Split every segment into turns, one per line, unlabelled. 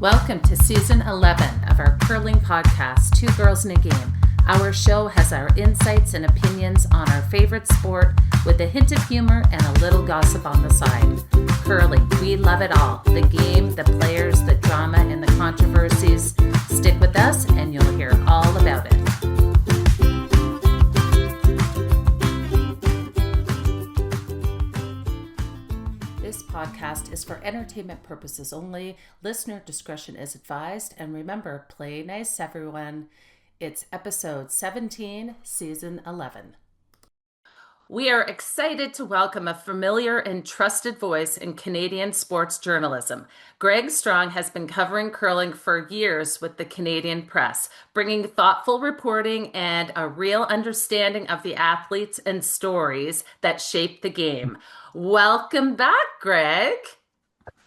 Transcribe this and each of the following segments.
Welcome to season 11 of our curling podcast, Two Girls in a Game. Our show has our insights and opinions on our favorite sport with a hint of humor and a little gossip on the side. Curling, we love it all. The game, the players, the drama, and the controversies. Stick with us and you'll hear all about it. This podcast is for entertainment purposes only. Listener discretion is advised. And remember, play nice, everyone. It's episode 17, season 11. We are excited to welcome a familiar and trusted voice in Canadian sports journalism. Greg Strong has been covering curling for years with the Canadian Press, bringing thoughtful reporting and a real understanding of the athletes and stories that shape the game. Welcome back, Greg.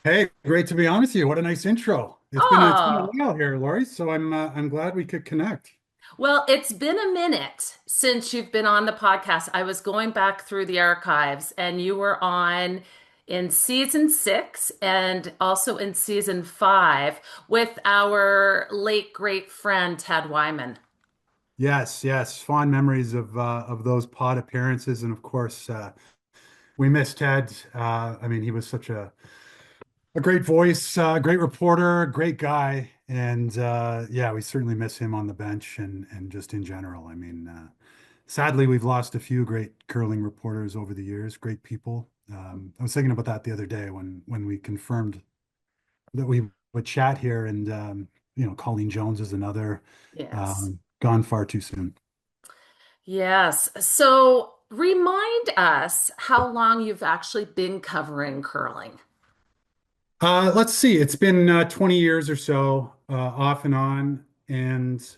Hey, great to be on with you. What a nice intro. It's been a
Oh,
while here, Lori. So I'm glad we could connect.
well, it's been a minute since you've been on the podcast. I was going back through the archives, and you were on in season 6 and also in season 5 with our late great friend Ted Wyman.
Yes. Fond memories of those pod appearances, and of course, we missed Ted. He was such a great voice, great reporter, great guy, and yeah, we certainly miss him on the bench and just in general. Sadly, we've lost a few great curling reporters over the years. Great people. I was thinking about that the other day when we confirmed that we would chat here, and Colleen Jones is another,
Yes.
gone far too soon.
Yes. So remind us how long you've actually been covering curling.
Let's see, it's been 20 years or so, off and on, and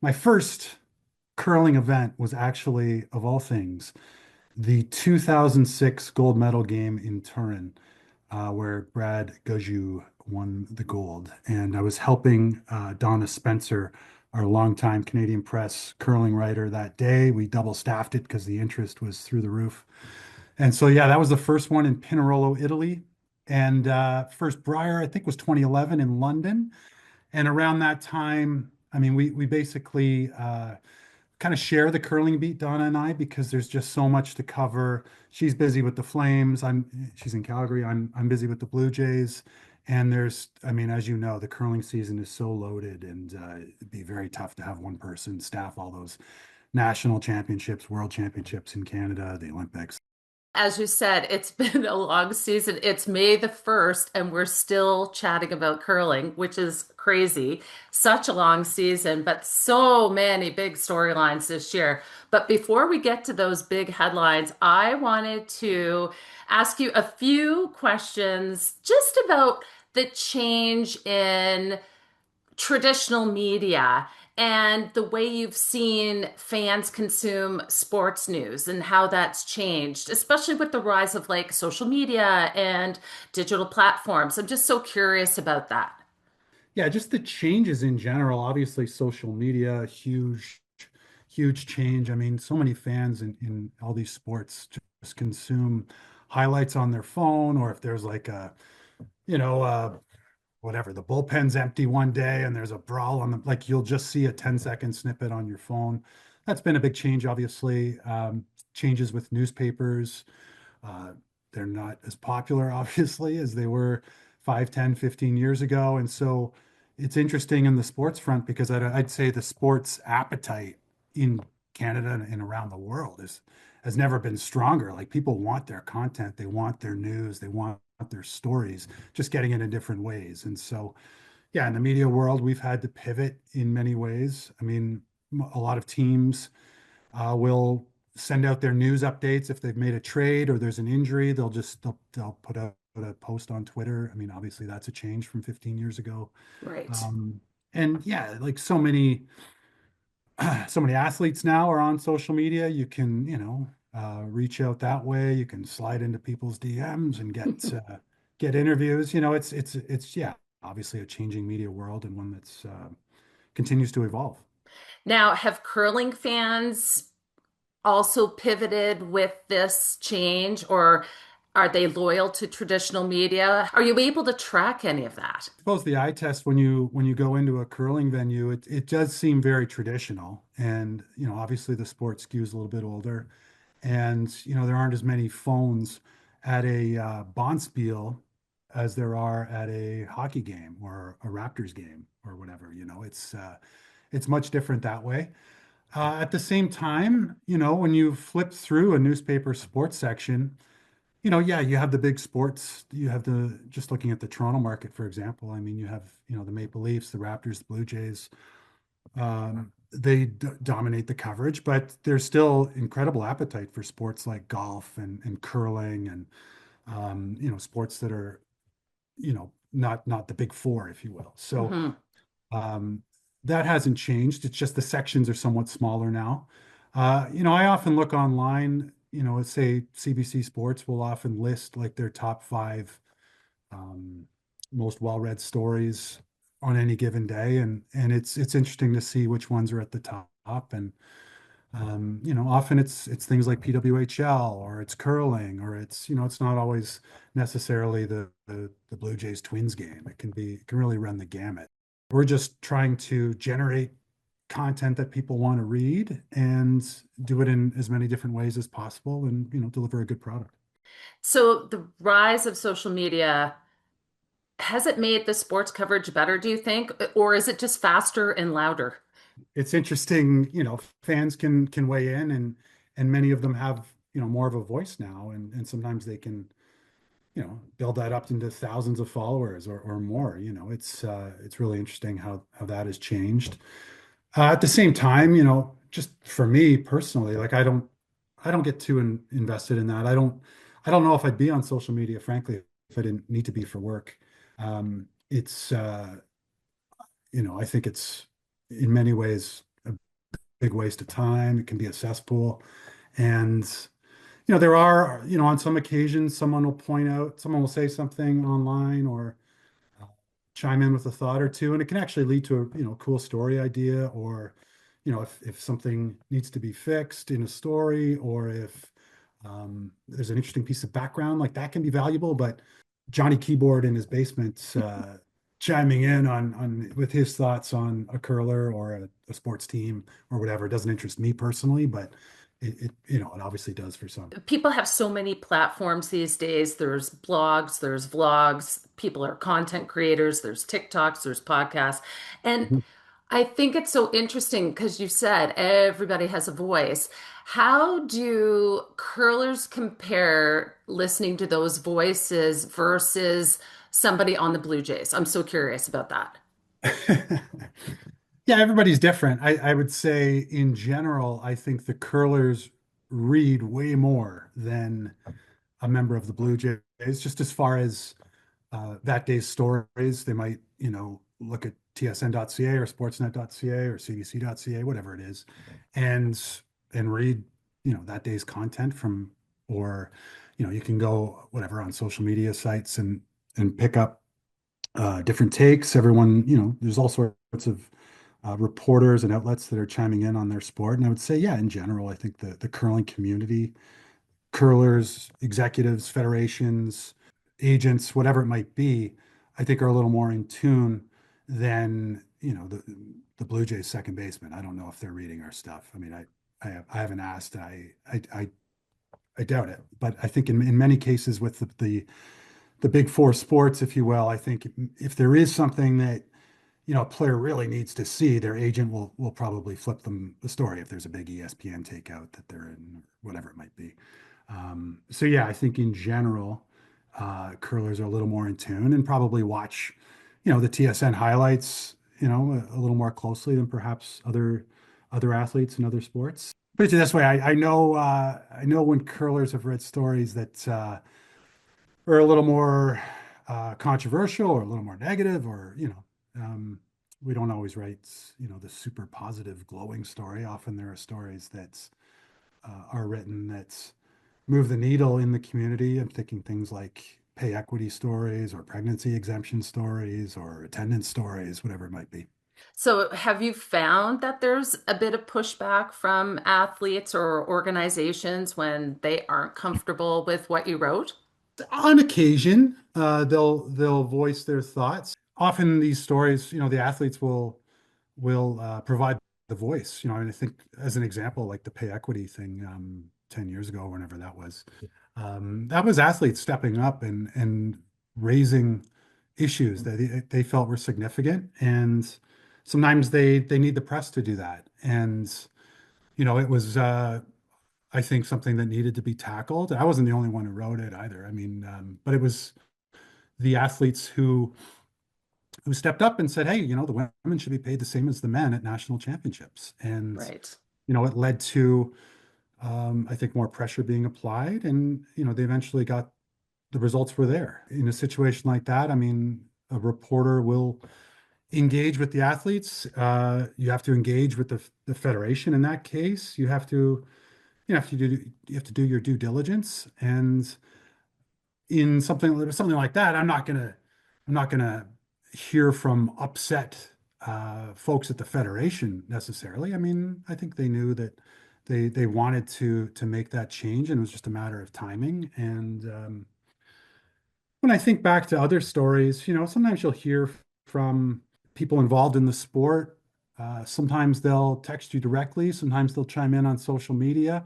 my first curling event was actually, of all things, the 2006 gold medal game in Turin, where Brad Gujou won the gold. And I was helping Donna Spencer, our longtime Canadian Press curling writer, that day. We double staffed it because the interest was through the roof. And so, yeah, that was the first one in Pinerolo, Italy. And first Brier, I think, was 2011 in London. And around that time, we basically kind of share the curling beat, Donna and I, because there's just so much to cover. She's busy with the Flames. She's in Calgary. I'm busy with the Blue Jays. And as you know, the curling season is so loaded, and it'd be very tough to have one person staff all those national championships, world championships in Canada, the Olympics.
As you said, it's been a long season. It's May the 1st, and we're still chatting about curling, which is crazy. Such a long season, but so many big storylines this year. But before we get to those big headlines, I wanted to ask you a few questions just about the change in traditional media and the way you've seen fans consume sports news and how that's changed, especially with the rise of like social media and digital platforms. I'm just so curious about that.
Yeah, just the changes in general. Obviously, social media, huge change. So many fans in all these sports just consume highlights on their phone, or if there's like you know, uh, whatever, the bullpen's empty one day and there's a brawl on like you'll just see a 10-second snippet on your phone. That's been a big change, obviously. Changes with newspapers. Uh, they're not as popular, obviously, as they were 5, 10, 15 years ago. And so it's interesting in the sports front because I'd say the sports appetite in Canada and around the world has never been stronger. Like, people want their content, they want their news, they want their stories, just getting it in different ways. And so, yeah, in the media world, we've had to pivot in many ways. A lot of teams will send out their news updates if they've made a trade or there's an injury. They'll put out a post on Twitter. Obviously that's a change from 15 years ago.
Right.
Um, and yeah, like so many athletes now are on social media. You can, reach out that way. You can slide into people's DMs and get interviews. It's yeah, obviously a changing media world, and one that's continues to evolve.
Now, have curling fans also pivoted with this change, or Are they loyal to traditional media? Are you able to track any of that?
Suppose the eye test when you go into a curling venue, it does seem very traditional. And, obviously the sport skews a little bit older. And, there aren't as many phones at a Bonspiel as there are at a hockey game or a Raptors game or whatever. It's much different that way. At the same time, when you flip through a newspaper sports section, yeah, you have the big sports. You have just looking at the Toronto market, for example. I mean, you have, the Maple Leafs, the Raptors, the Blue Jays. They dominate the coverage, but there's still incredible appetite for sports like golf and curling and, sports that are, not the big four, if you will. So,
Hmm.
um, that hasn't changed. It's just the sections are somewhat smaller now. I often look online, let's say CBC Sports will often list like their top five um, most well-read stories on any given day, and it's interesting to see which ones are at the top. And often it's things like PWHL or it's curling or it's not always necessarily the Blue Jays Twins game. It can really run the gamut. We're just trying to generate content that people want to read and do it in as many different ways as possible and deliver a good product.
So the rise of social media, has it made the sports coverage better, do you think? Or is it just faster and louder?
It's interesting, fans can weigh in and many of them have, more of a voice now and sometimes they can, build that up into thousands of followers or more. It's really interesting how that has changed. At the same time, just for me personally, like I don't get too invested in that. I don't know if I'd be on social media, frankly, if I didn't need to be for work. It's I think it's in many ways a big waste of time. It can be a cesspool. And, there are, on some occasions, someone will say something online or uh, chime in with a thought or two, and it can actually lead to a, cool story idea or, if something needs to be fixed in a story or if there's an interesting piece of background, like that can be valuable. But Johnny Keyboard in his basement chiming in on with his thoughts on a curler or a sports team or whatever doesn't interest me personally, but it obviously does for some.
People have so many platforms these days. There's blogs, there's vlogs, people are content creators, there's TikToks, there's podcasts. And
Mhm.
I think it's so interesting because you said everybody has a voice. How do curlers compare listening to those voices versus somebody on the Blue Jays? I'm so curious about that.
Yeah, everybody's different. I would say in general, I think the curlers read way more than a member of the Blue Jays, just as far as that day's stories. They might, look at tsn.ca or sportsnet.ca or cbc.ca, whatever it is, and read, that day's content from, or, you can go whatever on social media sites and pick up different takes. Everyone, there's all sorts of reporters and outlets that are chiming in on their sport. And I would say, yeah, in general, I think the curling community, curlers, executives, federations, agents, whatever it might be, I think are a little more in tune than, the Blue Jays second baseman. I don't know if they're reading our stuff. I mean, I haven't asked. I doubt it. But I think in many cases with the big four sports, if you will, I think if there is something that a player really needs to see, their agent will probably flip them the story if there's a big ESPN takeout that they're in, whatever it might be. So yeah, I think in general, curlers are a little more in tune and probably watch, the TSN highlights, a little more closely than perhaps other athletes in other sports. Put it this way, I know when curlers have read stories that are a little more controversial or a little more negative, or we don't always write the super positive, glowing story. Often there are stories that are written that move the needle in the community. I'm thinking things like pay equity stories or pregnancy exemption stories or attendance stories, whatever it might be.
So, have you found that there's a bit of pushback from athletes or organizations when they aren't comfortable with what you wrote?
On occasion, they'll voice their thoughts. Often these stories, the athletes will provide the voice. And I think as an example, like the pay equity thing 10 years ago, whenever that was athletes stepping up and raising issues that they felt were significant. And sometimes they need the press to do that. And it was I think something that needed to be tackled. I wasn't the only one who wrote it either. I mean, but it was the athletes who stepped up and said, "Hey, the women should be paid the same as the men at national championships." And
Right.
it led to I think more pressure being applied, and they eventually got the results were there. In a situation like that, I mean, a reporter will engage with the athletes. You have to engage with the federation in that case. You have to do your due diligence, and in something like that, I'm not gonna hear from upset folks at the federation necessarily. I mean, I think they knew that they wanted to make that change, and it was just a matter of timing. And when I think back to other stories, sometimes you'll hear from people involved in the sport. Sometimes they'll text you directly. Sometimes they'll chime in on social media.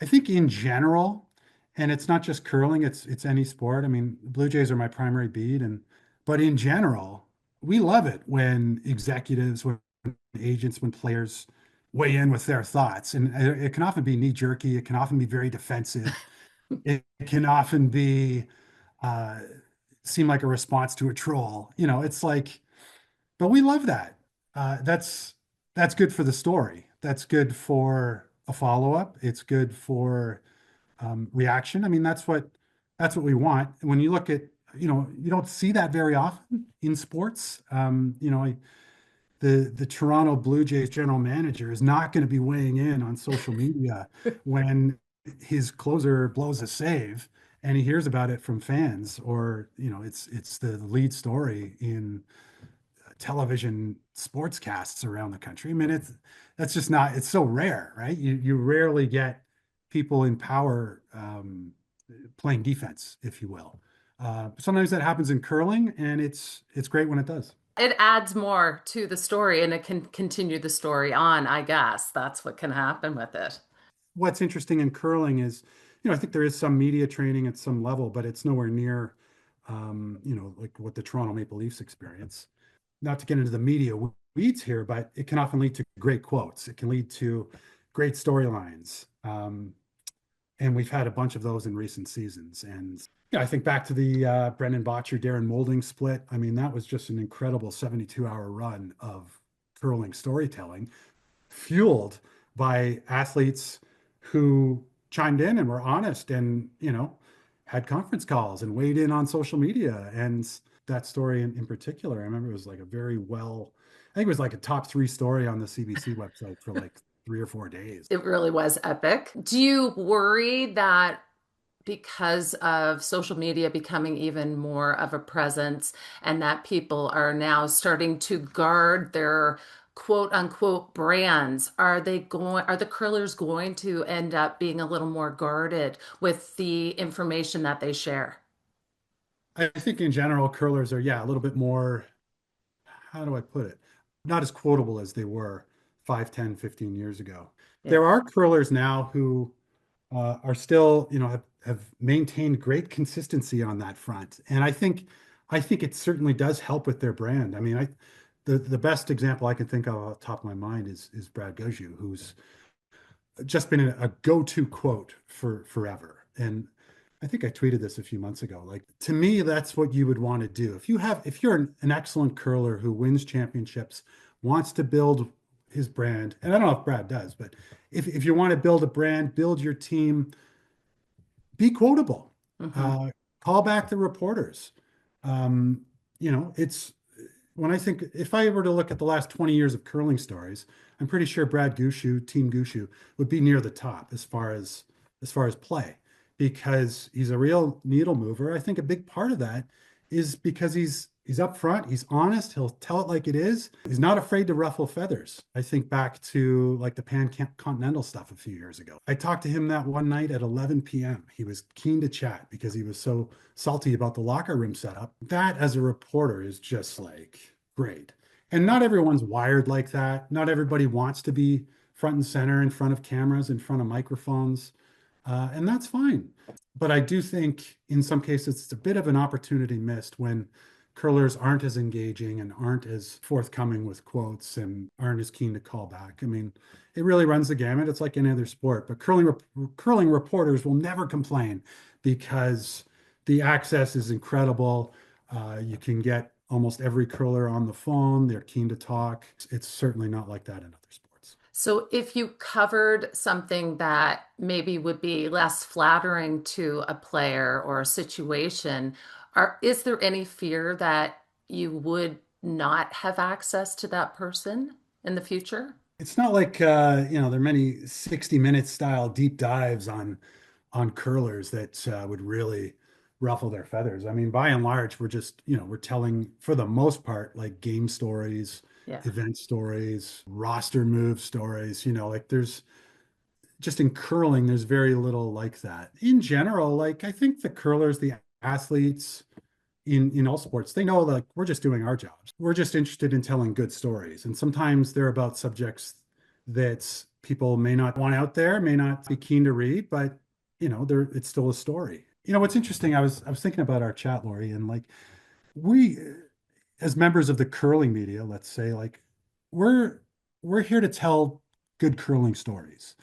I think in general, and it's not just curling, it's any sport. I mean, Blue Jays are my primary beat, but in general, we love it when executives, when agents, when players weigh in with their thoughts. And it can often be knee jerky. It can often be very defensive. It can often be uh, seem like a response to a troll. It's like, but we love that. That's good for the story. That's good for a follow-up. It's good for reaction. I mean, that's what we want. When you look at, you don't see that very often in sports. The Toronto Blue Jays general manager is not going to be weighing in on social media when his closer blows a save and he hears about it from fans, or it's the lead story in television sportscasts around the country. I mean, that's just not, it's so rare, right? You rarely get people in power playing defense, if you will. Sometimes that happens in curling, and it's great when it does.
It adds more to the story and it can continue the story on, I guess. That's what can happen with it.
What's interesting in curling is, I think there is some media training at some level, but it's nowhere near, like what the Toronto Maple Leafs experience. Not to get into the media weeds here, but it can often lead to great quotes. It can lead to great storylines. And we've had a bunch of those in recent seasons. And I think back to the Brendan Bottcher, Darren Molding split. I mean, that was just an incredible 72-hour run of curling storytelling, fueled by athletes who chimed in and were honest and, had conference calls and weighed in on social media. And that story in particular, I remember it was like I think it was like a top three story on the CBC website for like 3 or 4 days.
It really was epic. Do you worry that because of social media becoming even more of a presence and that people are now starting to guard their quote unquote brands, are the curlers going to end up being a little more guarded with the information that they share?
I think in general, curlers are, yeah, a little bit more, how do I put it? Not as quotable as they were 5, 10, 15 years ago.
Yeah.
There are curlers now who are still, have maintained great consistency on that front. And I think it certainly does help with their brand. I mean, the best example I can think of off the top of my mind is Brad Gojou, who's just been a go-to quote for forever. And I think I tweeted this a few months ago. Like, to me, that's what you would want to do. If you're an excellent curler who wins championships, wants to build his brand, and I don't know if Brad does, but if you want to build a brand, build your team, be quotable.
Hmm.
Uh, Call back the reporters. It's when I think if I were to look at the last 20 years of curling stories, I'm pretty sure Brad Gushu, Team Gushu, would be near the top as far as play because he's a real needle mover. I think a big part of that is because he's upfront, he's honest, he'll tell it like it is. He's not afraid to ruffle feathers. I think back to like the Pan Continental stuff a few years ago. I talked to him that one night at 11 p.m. He was keen to chat because he was so salty about the locker room setup. That as a reporter is just like great. And not everyone's wired like that. Not everybody wants to be front and center in front of cameras, in front of microphones. And that's fine. But I do think in some cases it's a bit of an opportunity missed when curlers aren't as engaging and aren't as forthcoming with quotes and aren't as keen to call back. I mean, it really runs the gamut. It's like any other sport, but curling reporters will never complain because the access is incredible. You can get almost every curler on the phone. They're keen to talk. It's certainly not like that in other sports.
So if you covered something that maybe would be less flattering to a player or a situation, is there any fear that you would not have access to that person in the future?
It's not like there are many 60 minute style deep dives on curlers that would really ruffle their feathers. I mean, by and large, we're just, we're telling for the most part like game stories,
Yeah.
event stories, roster move stories, like there's just in curling, there's very little like that. In general, like I think the curlers, the athletes in all sports, they know like we're just doing our jobs. We're just interested in telling good stories. And sometimes they're about subjects that people may not want out there, may not be keen to read, but it's still a story. What's interesting, I was thinking about our chat, Lori, and like we as members of the curling media, let's say, like we're we're here to tell good curling stories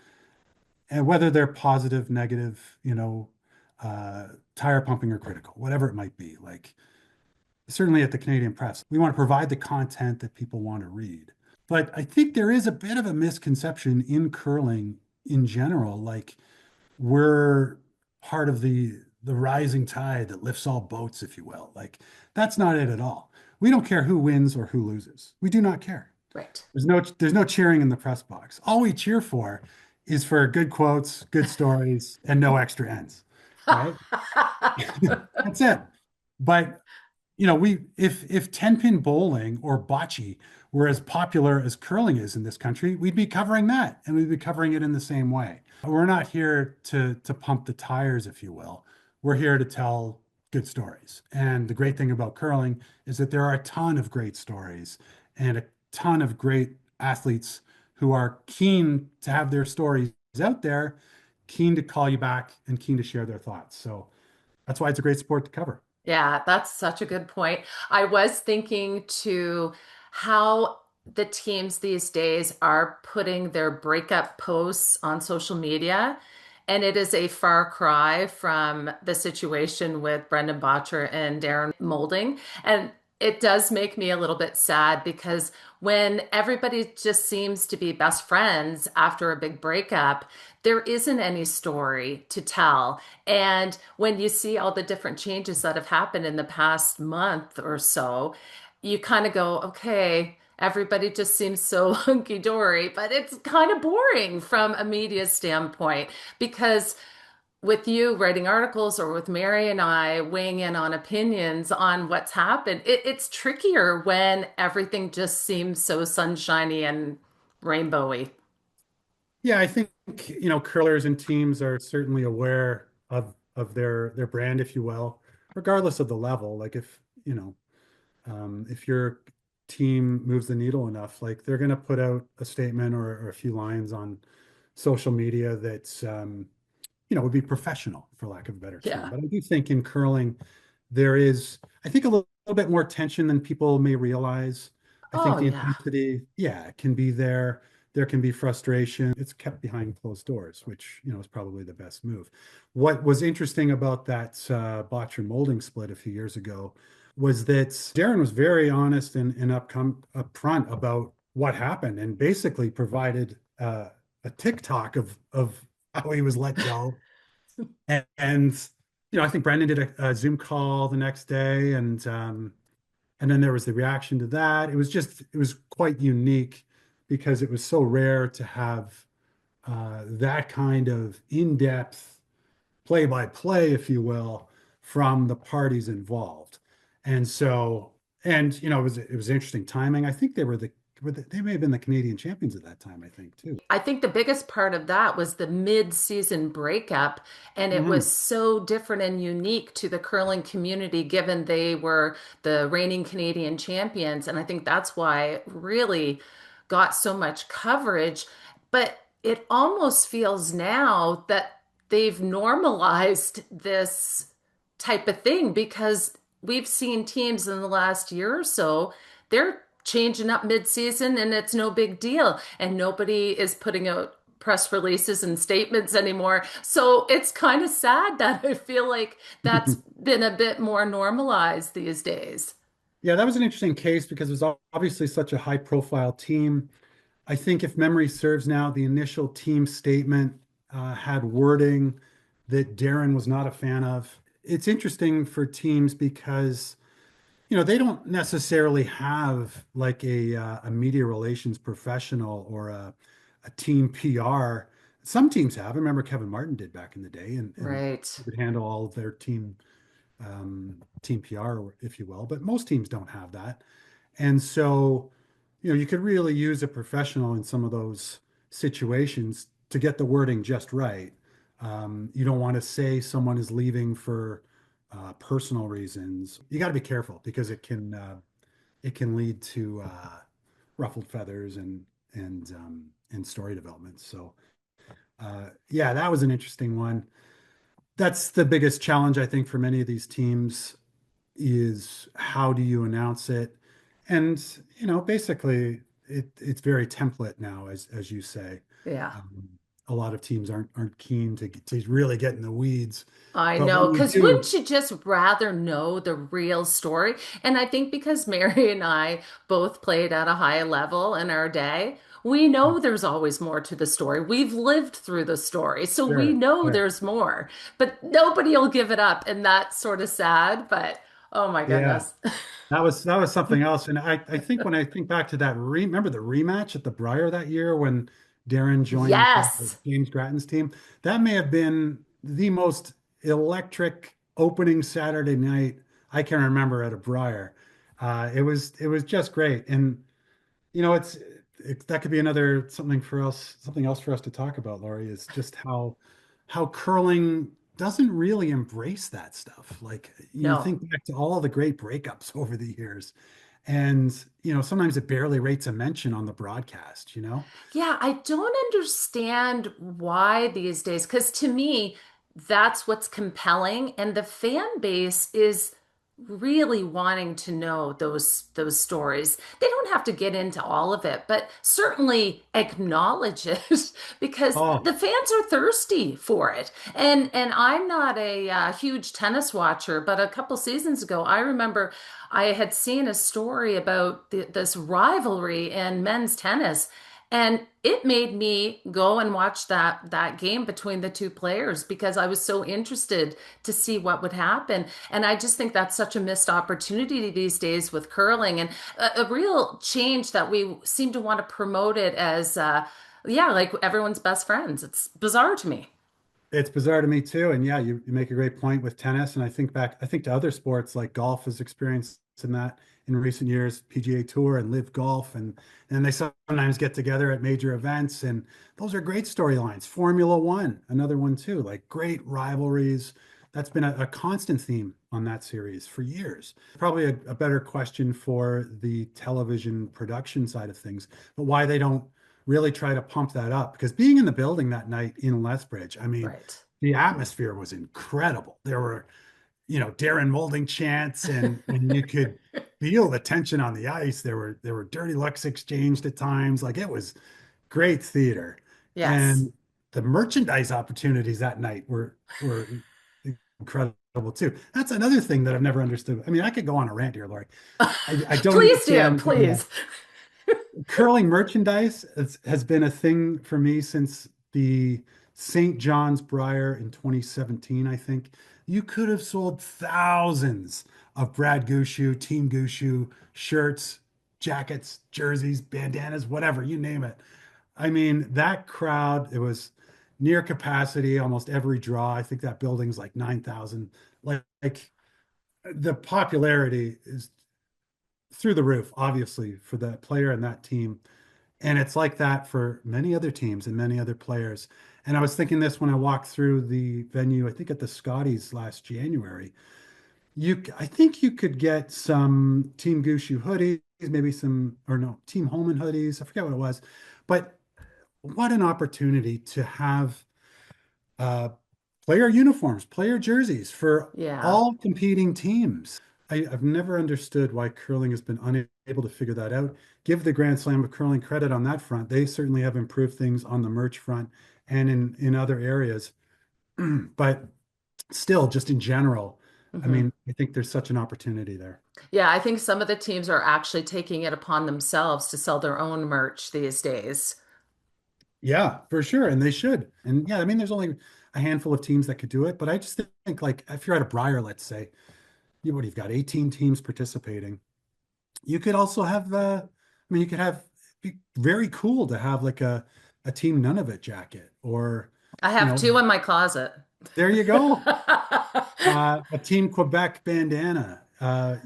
and whether they're positive, negative, tire pumping or critical, whatever it might be. Like certainly at the Canadian Press, we want to provide the content that people want to read. But I think there is a bit of a misconception in curling in general, like we're part of the rising tide that lifts all boats, if you will. Like that's not it at all. We don't care who wins or who loses. We do not care.
Right.
There's no cheering in the press box. All we cheer for is for good quotes, good stories, and no extra ends, right? That's it. But we if 10 pin bowling or bocce were as popular as curling is in this country, we'd be covering that and we'd be covering it in the same way. We're not here to pump the tires, if you will. We're here to tell good stories. And the great thing about curling is that there are a ton of great stories and a ton of great athletes who are keen to have their stories out there, keen to call you back and keen to share their thoughts. So that's why it's a great sport to cover.
Yeah, that's such a good point. I was thinking to how the teams these days are putting their breakup posts on social media. And it is a far cry from the situation with Brendan Botcher and Darren Molding. And it does make me a little bit sad because when everybody just seems to be best friends after a big breakup, there isn't any story to tell. And when you see all the different changes that have happened in the past month or so, you kind of go, okay, everybody just seems so hunky dory, but it's kind of boring from a media standpoint because with you writing articles or with Mary and I weighing in on opinions on what's happened, it's trickier when everything just seems so sunshiny and rainbowy.
Yeah, I think curlers and teams are certainly aware of their brand, if you will, regardless of the level. Like if your team moves the needle enough, like they're going to put out a statement or a few lines on social media that's would be professional, for lack of a better term.
Yeah.
But I do think in curling there is, I think, a little bit more tension than people may realize. I think
Oh,
the
yeah.
intensity, yeah, can be there. There can be frustration. It's kept behind closed doors, which, is probably the best move. What was interesting about that Botcher Molding split a few years ago was that Darren was very honest and upfront about what happened and basically provided a TikTok of how he was let go. And I think Brendan did a Zoom call the next day, and then there was the reaction to that. It was quite unique because it was so rare to have that kind of in-depth play-by-play, if you will, from the parties involved. And so, and it was interesting timing. I think they may have been the Canadian champions at that time, I think too.
I think the biggest part of that was the mid-season breakup, and it was
Mhm.
so different and unique to the curling community, given they were the reigning Canadian champions. And I think that's why it really got so much coverage. But it almost feels now that they've normalized this type of thing because we've seen teams in the last year or so, they're changing up mid-season and it's no big deal. And nobody is putting out press releases and statements anymore. So it's kind of sad that I feel like that's been a bit more normalized these days.
Yeah, that was an interesting case because it was obviously such a high profile team. I think if memory serves now, the initial team statement had wording that Darren was not a fan of. It's interesting for teams because they don't necessarily have like a media relations professional or a team PR. Some teams have. I remember Kevin Martin did back in the day, and
Right.
would handle all of their team PR, if you will. But most teams don't have that, and so you could really use a professional in some of those situations to get the wording just right. You don't want to say someone is leaving for personal reasons. You got to be careful because it can lead to ruffled feathers and story development. So yeah, that was an interesting one. That's the biggest challenge I think for many of these teams is how do you announce it? And basically it's very template now, as you say.
Yeah.
Um, a lot of teams aren't keen to really get in the weeds,
I
but
know,
when you
because
do,
wouldn't you just rather know the real story? And I think because Mary and I both played at a high level in our day, we know there's always more to the story. We've lived through the story, so we
sure,
know
sure.
there's more. But nobody will give it up, and that's sort of sad. But oh my
Yeah.
goodness.
That was something else. And I think when I think back to that remember the rematch at the Brier that year when Darren joined
Yes.
James Grattan's team? That may have been the most electric opening Saturday night I can remember at a Brier. It was just great. And that could be another something else for us to talk about, Laurie, is just how curling doesn't really embrace that stuff. Like you
No.
think back to all the great breakups over the years, and sometimes it barely rates a mention on the broadcast.
Yeah, I don't understand why these days, because to me, that's what's compelling, and the fan base is really wanting to know those stories. They don't have to get into all of it, but certainly acknowledge it because
Oh,
the fans are thirsty for it. And I'm not a huge tennis watcher, but a couple seasons ago, I remember I had seen a story about this rivalry in men's tennis. And it made me go and watch that game between the two players because I was so interested to see what would happen. And I just think that's such a missed opportunity these days with curling and a real change that we seem to want to promote it as yeah, like everyone's best friends. It's bizarre to me.
it's bizarre to me too. And yeah, you make a great point with tennis. And I think to other sports like golf has experienced in that in recent years, PGA Tour and Live Golf, and they sometimes get together at major events, and those are great storylines. Formula One, another one too, like great rivalries. That's been a constant theme on that series for years. Probably a better question for the television production side of things, but why they don't really try to pump that up because being in the building that night in Lethbridge, I mean,
Right.
the atmosphere was incredible. There were, Darren Molding chants and you could feel the tension on the ice. There were dirty looks exchanged at times. Like it was great theater.
Yes.
And the merchandise opportunities that night were incredible too. That's another thing that I've never understood. I mean, I could go on a rant here, Laurie. I don't
Please do,
understand
please.
curling merchandise has been a thing for me since the St. John's Brier in 2017, I think. You could have sold thousands of Brad Gushu, Team Gushu shirts, jackets, jerseys, bandanas, whatever, you name it. I mean, that crowd, it was near capacity almost every draw. I think that building's like 9,000. Like the popularity is through the roof, obviously, for that player and that team. And it's like that for many other teams and many other players. And I was thinking this when I walked through the venue, I think at the Scotties last January. I think you could get some Team Gushu hoodies, maybe some, or no, Team Holman hoodies. I forget what it was. But what an opportunity to have uh, player uniforms, player jerseys for
Yeah.
all competing teams. I've never understood why curling has been unable to figure that out. Give the Grand Slam of Curling credit on that front. They certainly have improved things on the merch front and in other areas. But still, just in general, I
Hmm.
mean, I think there's such an opportunity there.
Yeah, I think some of the teams are actually taking it upon themselves to sell their own merch these days.
Yeah, for sure. And they should. And yeah, I mean, there's only a handful of teams that could do it. But I just think like if you're at a Briar, let's say, you've got 18 teams participating. You could also have I mean, you could have be very cool to have like a Team Nunavut jacket or,
I
you
have
know,
two in my closet.
there you go. A Team Quebec bandana.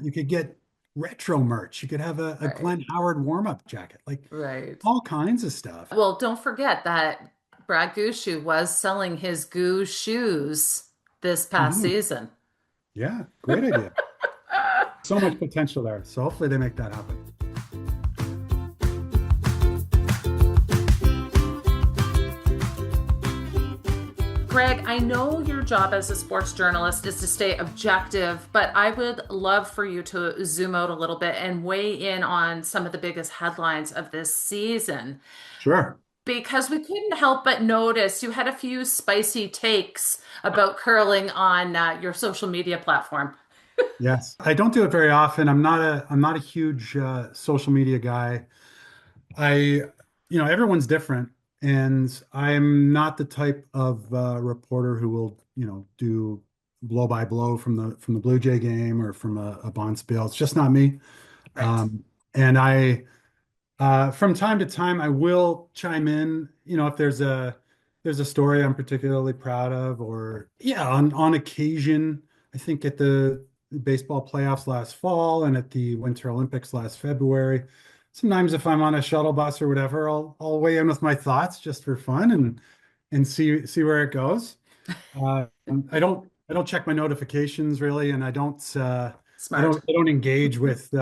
You could get retro merch. You could have a
Right,
Glenn Howard warm-up jacket, like
right.
all kinds of stuff.
Well, don't forget that Brad Gushu was selling his Goo shoes this past
Mhm.
season.
Yeah, great idea. So much potential there. So hopefully they make that happen.
Greg, I know your job as a sports journalist is to stay objective, but I would love for you to zoom out a little bit and weigh in on some of the biggest headlines of this season.
Sure.
Because we couldn't help but notice you had a few spicy takes about curling on your social media platform.
Yes. I don't do it very often. I'm not a huge social media guy. Everyone's different, and I'm not the type of reporter who will, do blow by blow from the Blue Jay game or from a Bond spiel. It's just not me.
Right.
And from time to time, I will chime in, if there's a story I'm particularly proud of, or yeah, on occasion, I think at the baseball playoffs last fall and at the Winter Olympics last February, sometimes if I'm on a shuttle bus or whatever, I'll weigh in with my thoughts just for fun and see where it goes. I don't check my notifications really, and I don't I
Smart.
don't I don't engage with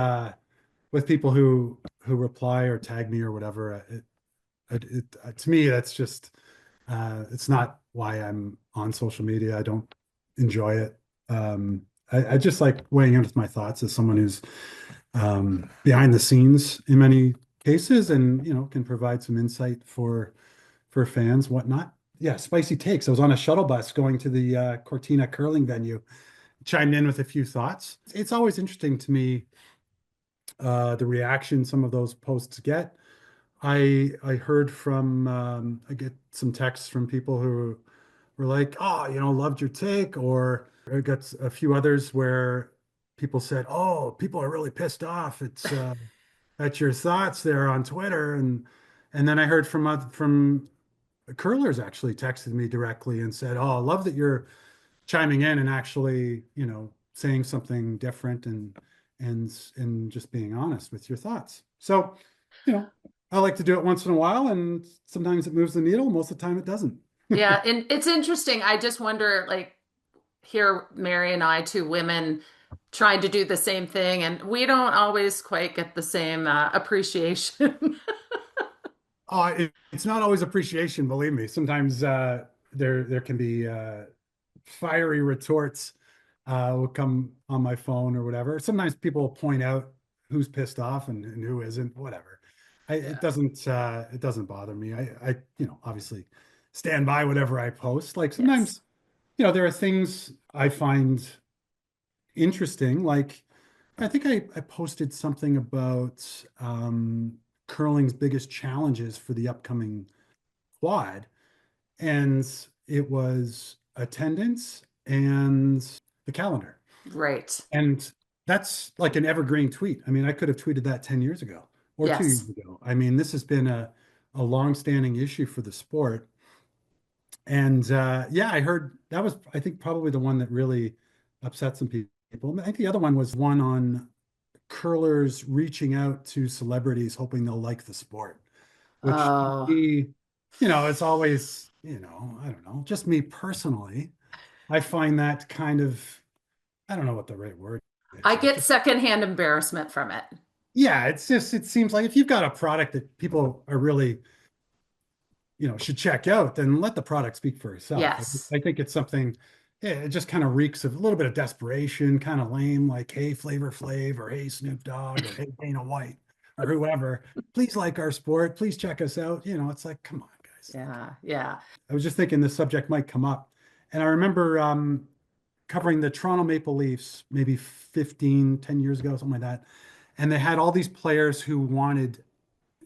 people who reply or tag me or whatever. To me, that's just it's not why I'm on social media. I don't enjoy it. I just like weighing in with my thoughts as someone who's behind the scenes in many cases, and can provide some insight for fans, whatnot. Yeah, spicy takes. I was on a shuttle bus going to the Cortina curling venue, chimed in with a few thoughts. It's always interesting to me the reaction some of those posts get. I heard from I get some texts from people who were like, "Oh, loved your take," or I got a few others where people said, "Oh, people are really pissed off. It's at your thoughts there on Twitter," and then I heard from curlers actually texted me directly and said, "Oh, I love that you're chiming in and actually, saying something different and just being honest with your thoughts." So, you know, I like to do it once in a while, and sometimes it moves the needle. Most of the time, it doesn't.
Yeah, and it's interesting. I just wonder, like, here, Mary and I, two women, trying to do the same thing, and we don't always quite get the same appreciation.
It's not always appreciation, believe me. Sometimes there can be fiery retorts will come on my phone or whatever. Sometimes people point out who's pissed off and who isn't, whatever.
Yeah.
It doesn't bother me. Obviously stand by whatever I post. Like
Yes.
sometimes, there are things I find interesting. Like I think I posted something about curling's biggest challenges for the upcoming quad, and it was attendance and the calendar.
Right.
And that's like an evergreen tweet. I mean, I could have tweeted that 10 years ago or 2 years
Yes.
ago. I mean, this has been a long-standing issue for the sport. And yeah, I heard that was, I think, probably the one that really upset some people. people. I think the other one was one on curlers reaching out to celebrities, hoping they'll like the sport, which to
Oh,
me, it's always, I don't know, just me personally, I find that kind of, I don't know what the right word
I
is. It
get
just,
secondhand embarrassment from it.
yeah, it's just, it seems like if you've got a product that people are really, should check out, then let the product speak for itself.
Yes.
I think it's something, yeah, it just kind of reeks of a little bit of desperation, kind of lame, like, hey, Flavor Flav, or hey, Snoop Dogg, or hey, Dana White, or whoever, please like our sport, please check us out. It's like, come on, guys. Like,
Yeah. Yeah.
I was just thinking this subject might come up. And I remember covering the Toronto Maple Leafs maybe 10 years ago, something like that. And they had all these players who wanted,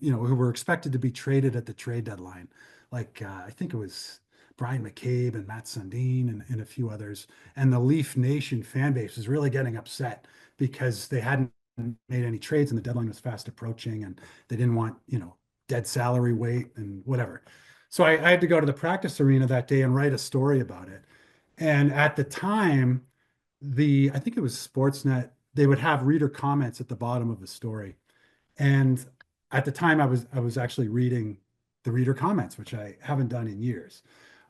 who were expected to be traded at the trade deadline. Like I think it was Brian McCabe and Matt Sundin and a few others. And the Leaf Nation fan base was really getting upset because they hadn't made any trades and the deadline was fast approaching and they didn't want, dead salary weight and whatever. So I had to go to the practice arena that day and write a story about it. And at the time, I think it was Sportsnet, they would have reader comments at the bottom of the story. And at the time, I was actually reading the reader comments, which I haven't done in years.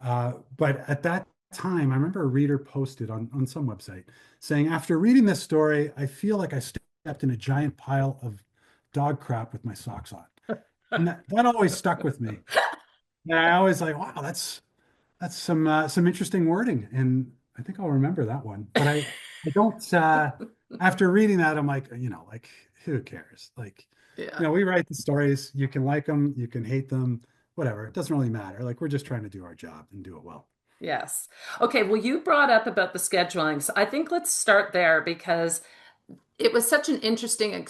But at that time, I remember a reader posted on some website saying, after reading this story, I feel like I stepped in a giant pile of dog crap with my socks on. And that always stuck with me. And I always like, wow, that's some interesting wording, and I think I'll remember that one. But I don't. After reading that, I'm like, like who cares? Like,
Yeah.
we write the stories. You can like them, you can hate them, whatever. It doesn't really matter. Like we're just trying to do our job and do it well.
Yes. Okay. Well, you brought up about the scheduling. So I think let's start there because it was such an interesting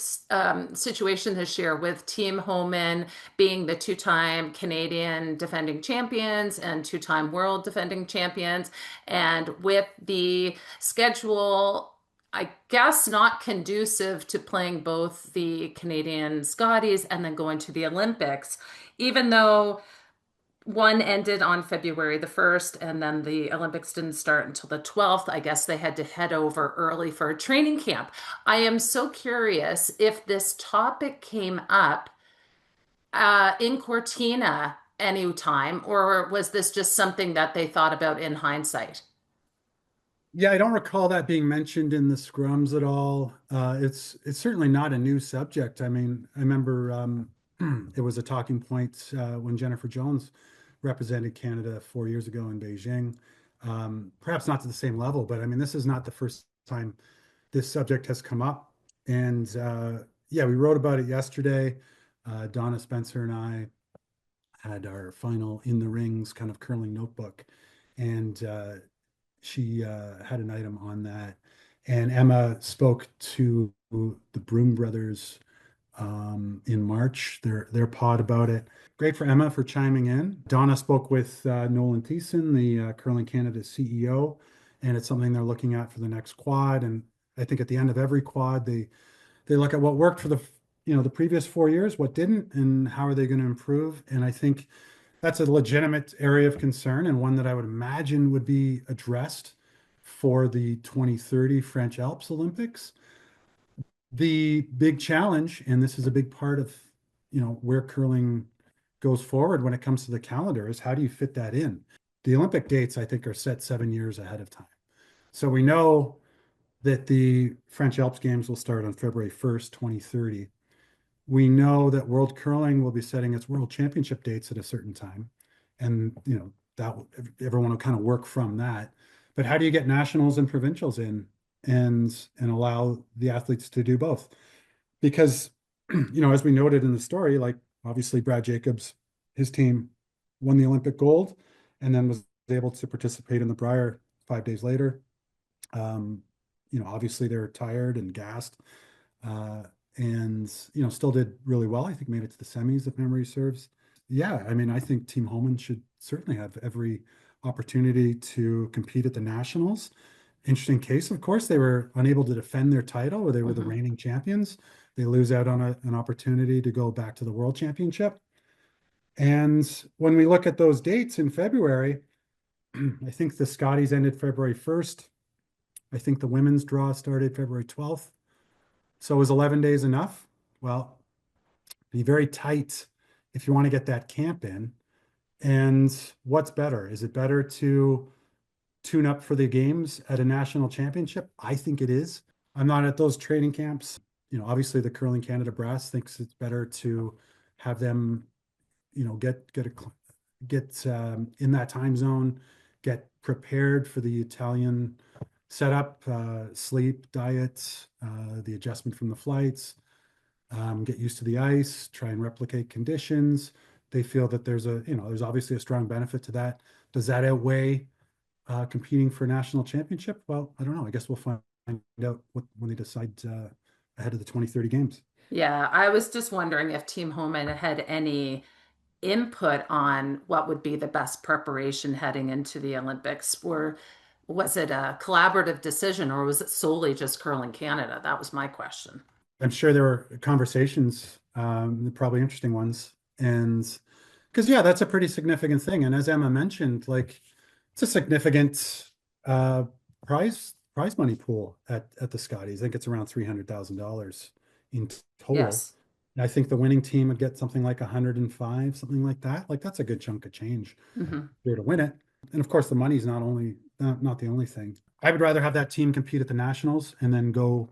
situation this year with Team Homan being the two-time Canadian defending champions and two-time world defending champions. And with the schedule, I guess not conducive to playing both the Canadian Scotties and then going to the Olympics, even though one ended on February the 1st, and then the Olympics didn't start until the 12th. I guess they had to head over early for a training camp. I am so curious if this topic came up in Cortina any time, or was this just something that they thought about in hindsight?
Yeah, I don't recall that being mentioned in the scrums at all. It's certainly not a new subject. I mean, I remember it was a talking point when Jennifer Jones represented Canada 4 years ago in Beijing. Perhaps not to the same level, but I mean, this is not the first time this subject has come up. And yeah, we wrote about it yesterday. Donna Spencer and I had our final in the rings kind of curling notebook, and she had an item on that. And Emma spoke to the Broom Brothers in March, their pod about it. Great for Emma for chiming in. Donna spoke with Nolan Thiessen, the Curling Canada CEO, and it's something they're looking at for the next quad. And I think at the end of every quad, they look at what worked for the previous 4 years, what didn't, and how are they going to improve. And I think that's a legitimate area of concern and one that I would imagine would be addressed for the 2030 French Alps Olympics. The big challenge, and this is a big part of, where curling goes forward when it comes to the calendar, is how do you fit that in? The Olympic dates, I think, are set 7 years ahead of time. So we know that the French Alps Games will start on February 1st, 2030. We know that World Curling will be setting its World Championship dates at a certain time, and that everyone will kind of work from that. But how do you get nationals and provincials in and allow the athletes to do both? Because as we noted in the story, like obviously Brad Jacobs, his team won the Olympic gold, and then was able to participate in the Brier 5 days later. Um, obviously they're tired and gassed. And still did really well. I think made it to the semis if memory serves. Yeah, I mean, I think Team Homan should certainly have every opportunity to compete at the nationals. Interesting case, of course, they were unable to defend their title, where they were the
Mhm.
reigning champions. They lose out on an opportunity to go back to the World Championship. And when we look at those dates in February, I think the Scotties ended February 1st. I think the women's draw started February 12th. So is 11 days enough? Well, be very tight if you want to get that camp in. And what's better? Is it better to tune up for the games at a national championship? I think it is. I'm not at those training camps. Obviously the Curling Canada Brass thinks it's better to have them, get in that time zone, get prepared for the Italian setup, sleep, diet, the adjustment from the flights, get used to the ice, try and replicate conditions. They feel that there's obviously a strong benefit to that. Does that outweigh competing for a national championship? Well, I don't know. I guess we'll find out when they decide ahead of the 2030 games.
Yeah, I was just wondering if Team Homan had any input on what would be the best preparation heading into the Olympics, or was it a collaborative decision, or was it solely just Curling Canada? That was my question.
I'm sure there were conversations, probably interesting ones, and because yeah, that's a pretty significant thing. And as Emma mentioned, like it's a significant uh, prize money pool at the Scotties. I think it's around $300,000 in total.
Yes.
And I think the winning team would get something like 105, something like that. Like that's a good chunk of change
Hmm.
there to win it. And of course, the money's not the only thing. I would rather have that team compete at the nationals and then go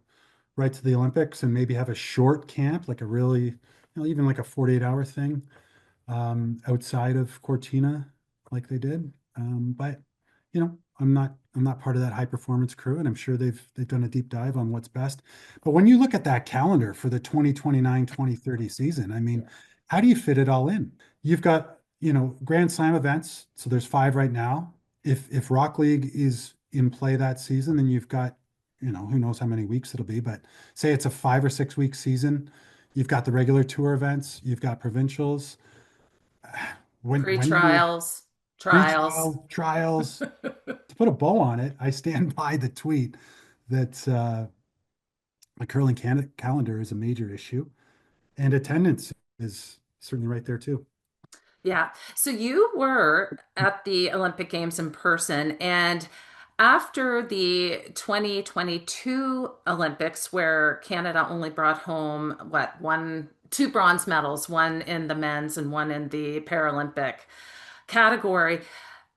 right to the Olympics and maybe have a short camp, like a really, even like a 48-hour thing outside of Cortina, like they did. But I'm not part of that high performance crew, and I'm sure they've done a deep dive on what's best. But when you look at that calendar for the 2029-2030 season, I mean,
Yeah.
how do you fit it all in? You've got, Grand Slam events, so there's five right now. If Rock League is in play that season, then you've got, who knows how many weeks it'll be, but say it's a 5 or 6 week season. You've got the regular tour events, you've got provincials. When do you
Pre-trials, trials.
pre-trial trials? To put a bow on it, I stand by the tweet that the curling calendar is a major issue, and attendance is certainly right there too.
Yeah. So you were at the Olympic Games in person, and after the 2022 Olympics, where Canada only brought home two bronze medals, one in the men's and one in the Paralympic category,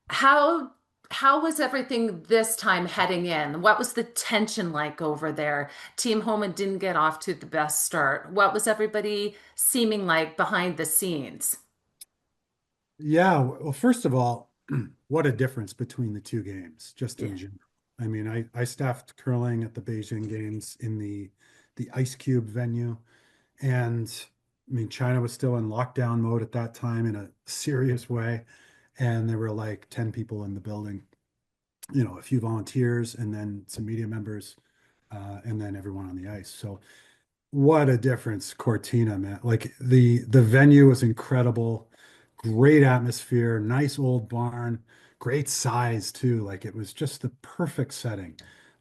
how how was everything this time heading in? What was the tension like over there? Team Homan didn't get off to the best start. What was everybody seeming like behind the scenes?
Yeah, well, first of all, what a difference between the two games, just
Yeah.
in general. I mean, I staffed curling at the Beijing Games in the Ice Cube venue, and I mean, China was still in lockdown mode at that time in a serious way, and there were like 10 people in the building, a few volunteers, and then some media members, and then everyone on the ice. So what a difference Cortina, man. Like the venue was incredible, great atmosphere, nice old barn, great size too. Like it was just the perfect setting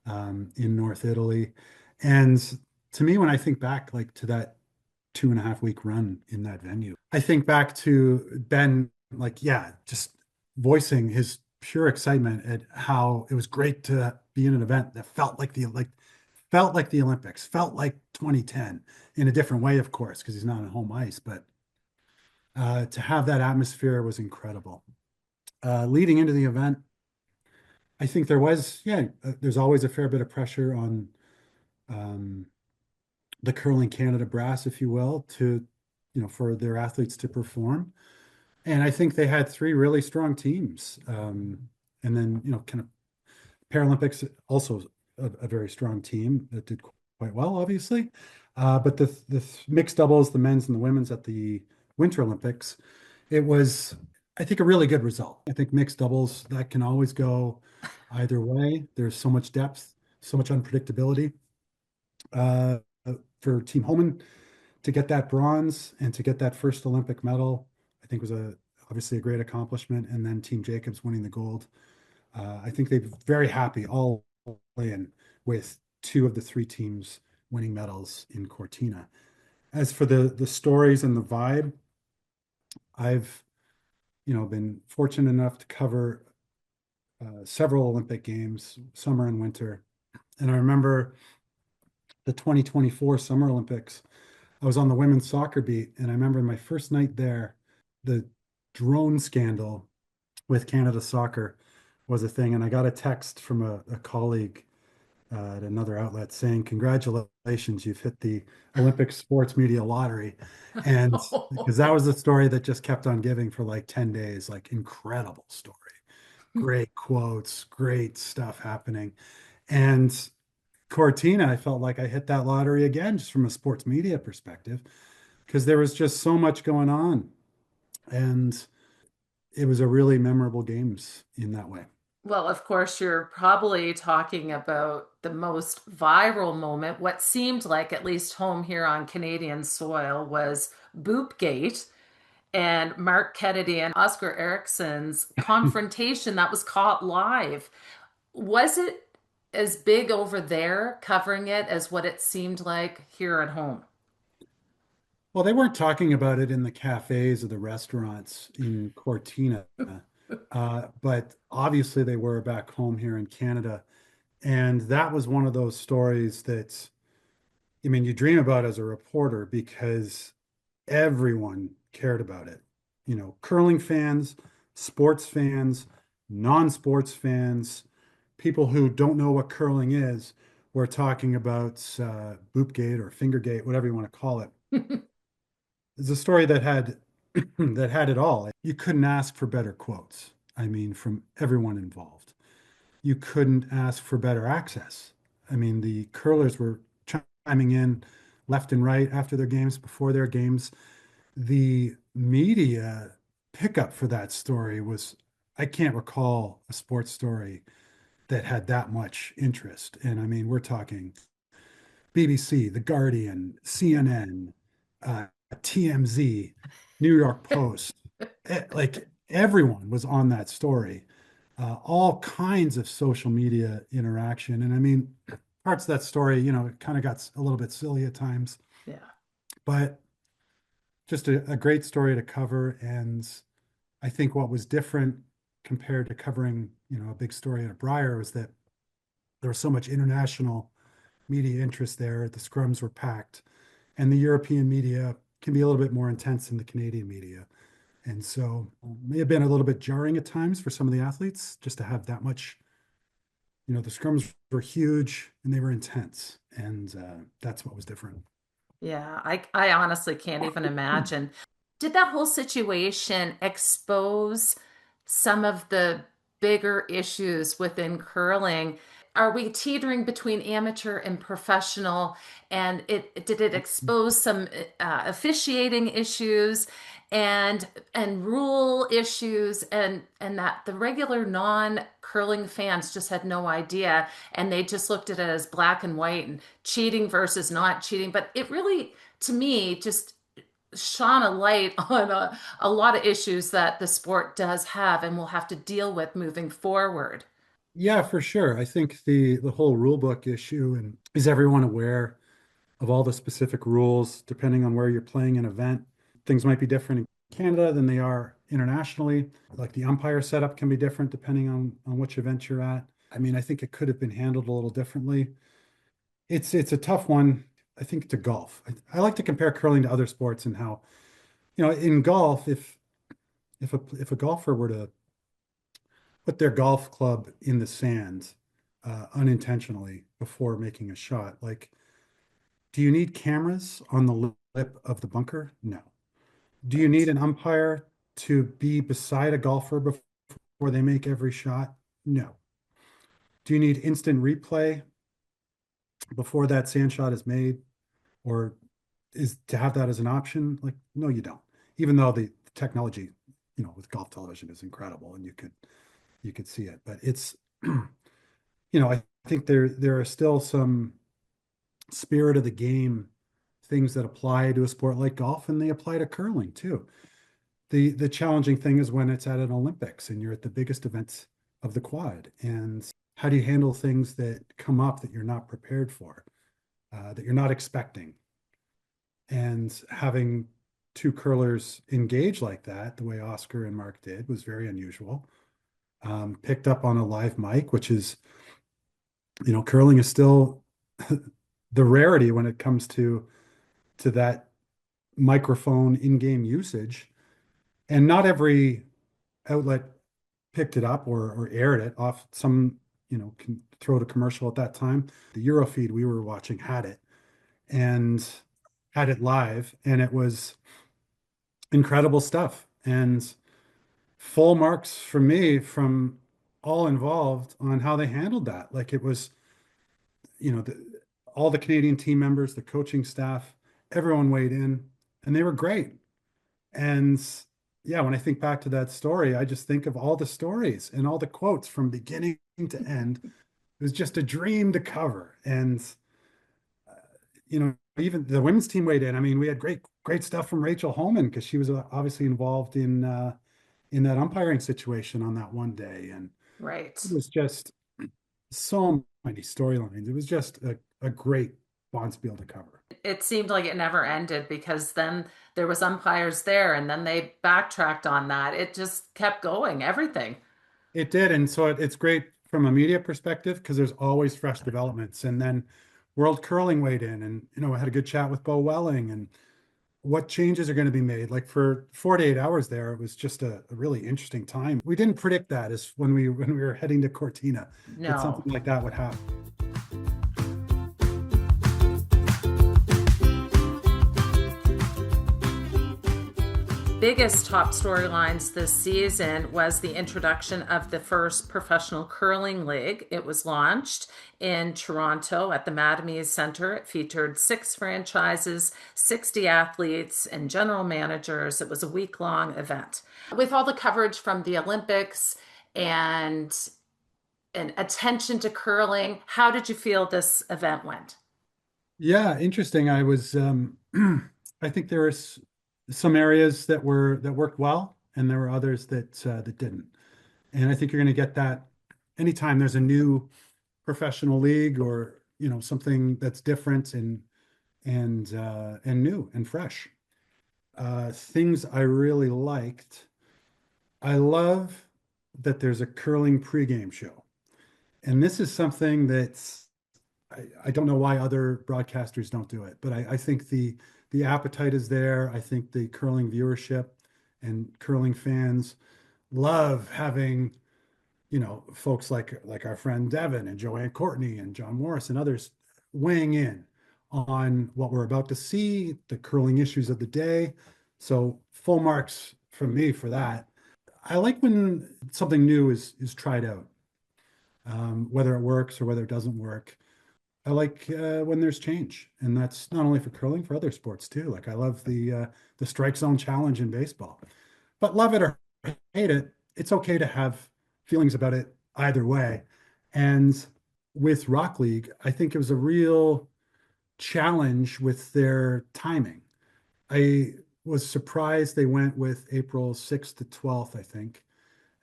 in North Italy. And to me, when I think back like to that 2.5 week run in that venue, I think back to Ben, like, yeah, just voicing his pure excitement at how it was great to be in an event that felt like the Olympics, felt like 2010 in a different way, of course, because he's not on home ice. But to have that atmosphere was incredible. Leading into the event, I think there's always a fair bit of pressure on um, the Curling Canada brass, if you will, for their athletes to perform. And I think they had three really strong teams. And then, kind of Paralympics also a very strong team that did quite well, obviously. But the mixed doubles, the men's and the women's at the Winter Olympics, it was, I think, a really good result. I think mixed doubles that can always go either way. There's so much depth, so much unpredictability. Uh, for Team Homan to get that bronze and to get that first Olympic medal, I think was obviously a great accomplishment. And then Team Jacobs winning the gold. I think they're very happy all in with two of the three teams winning medals in Cortina. As for the stories and the vibe, I've been fortunate enough to cover several Olympic games, summer and winter, And I remember the 2024 Summer Olympics. I was on the women's soccer beat, and I remember my first night there, the drone scandal with Canada Soccer was a thing. And I got a text from a colleague at another outlet saying, "Congratulations, you've hit the Olympic sports media lottery." And because that was the story that just kept on giving for like 10 days, like incredible story, great quotes, great stuff happening. And Cortina, I felt like I hit that lottery again, just from a sports media perspective, because there was just so much going on. And it was a really memorable games in that way.
Well, of course, you're probably talking about the most viral moment. What seemed like, at least home here on Canadian soil, was Boopgate and Mark Kennedy and Oscar Ericsson's confrontation that was caught live. Was it as big over there covering it as what it seemed like here at home?
Well, they weren't talking about it in the cafes or the restaurants in Cortina, but obviously they were back home here in Canada. And that was one of those stories that, I mean, you dream about as a reporter because everyone cared about it. You know, curling fans, sports fans, non-sports fans, people who don't know what curling is, were talking about Boopgate or Fingergate, whatever you want to call it. It's a story that had that had it all. You couldn't ask for better quotes. I mean, from everyone involved. You couldn't ask for better access. I mean, the curlers were chiming in left and right after their games, before their games. The media pickup for that story was, I can't recall a sports story that had that much interest. And I mean, we're talking BBC, The Guardian, CNN, TMZ, New York Post, like everyone was on that story. All kinds of social media interaction. And I mean, parts of that story, you know, it kind of got a little bit silly at times,
Yeah.
but just a great story to cover. And I think what was different compared to covering, you know, a big story at a Brier was that there was so much international media interest there. The scrums were packed, and the European media can be a little bit more intense than the Canadian media. And so it may have been a little bit jarring at times for some of the athletes just to have that much, you know, the scrums were huge and they were intense. And that's what was different.
Yeah, I honestly can't even imagine. Did that whole situation expose some of the bigger issues within curling? Are we teetering between amateur and professional? And did it expose some officiating issues and rule issues and that the regular non-curling fans just had no idea and they just looked at it as black and white and cheating versus not cheating. But it really, to me, just shone a light on a lot of issues that the sport does have and will have to deal with moving forward.
Yeah, for sure. I think the whole rule book issue, and is everyone aware of all the specific rules depending on where you're playing an event? Things might be different in Canada than they are internationally. Like the umpire setup can be different depending on which event you're at. I mean, I think it could have been handled a little differently. It's a tough one, I think, to golf. I like to compare curling to other sports and how, you know, in golf, if a golfer were to put their golf club in the sand unintentionally before making a shot, like, do you need cameras on the lip of the bunker? No. Do you need
Right.
an umpire to be beside a golfer before they make every shot? No. Do you need instant replay before that sand shot is made, or is to have that as an option? Like, no, you don't. Even though the technology, you know, with golf television is incredible and you could see it, but it's, you know, I think there are still some spirit of the game things that apply to a sport like golf, and they apply to curling too. The challenging thing is when it's at an Olympics and you're at the biggest events of the quad, and how do you handle things that come up that you're not prepared for, that you're not expecting, and having two curlers engage like that, the way Oscar and Mark did, was very unusual. Picked up on a live mic, which is Curling is still the rarity when it comes to that microphone in-game usage. And not every outlet picked it up or aired it off. Some, can throw a commercial at that time. The Eurofeed we were watching and had it live, and it was incredible stuff. And full marks from me from all involved on how they handled that. Like it was, you know, the, all the Canadian team members, the coaching staff, everyone weighed in, and they were great. And yeah, when I think back to that story, I just think of all the stories and all the quotes from beginning to end. It was just a dream to cover. And even the women's team weighed in. I mean, we had great stuff from Rachel Holman because she was obviously involved in that umpiring situation on that one day, and
Right.
it was just so many storylines. It was just a great bonspiel to cover.
It seemed like it never ended because then there was umpires there and then they backtracked on that. It just kept going, everything.
It did, and so it's great from a media perspective because there's always fresh developments. And then World Curling weighed in, and I had a good chat with Bo Welling and what changes are going to be made. Like for 48 hours there, it was just a really interesting time. We didn't predict that as when we were heading to Cortina, that
No.
something like that would happen.
Biggest top storylines this season was the introduction of the first professional curling league. It was launched in Toronto at the Mattamy Center. It featured 6 franchises, 60 athletes, and general managers. It was a week-long event. With all the coverage from the Olympics and attention to curling, how did you feel this event went?
Yeah, interesting. I was I think there were some areas that worked well, and there were others that didn't. And I think you're going to get that anytime there's a new professional league or something that's different and new and fresh. Things I really liked. I love that there's a curling pregame show, and this is something that's I don't know why other broadcasters don't do it, but I think the appetite is there. I think the curling viewership and curling fans love having, folks like our friend Devin and Joanne Courtney and John Morris and others weighing in on what we're about to see, the curling issues of the day. So full marks from me for that. I like when something new is tried out, whether it works or whether it doesn't work. I like when there's change, and that's not only for curling, for other sports too. Like I love the strike zone challenge in baseball, but love it or hate it, it's okay to have feelings about it either way. And with Rock League, I think it was a real challenge with their timing. I was surprised they went with April 6th to 12th, I think.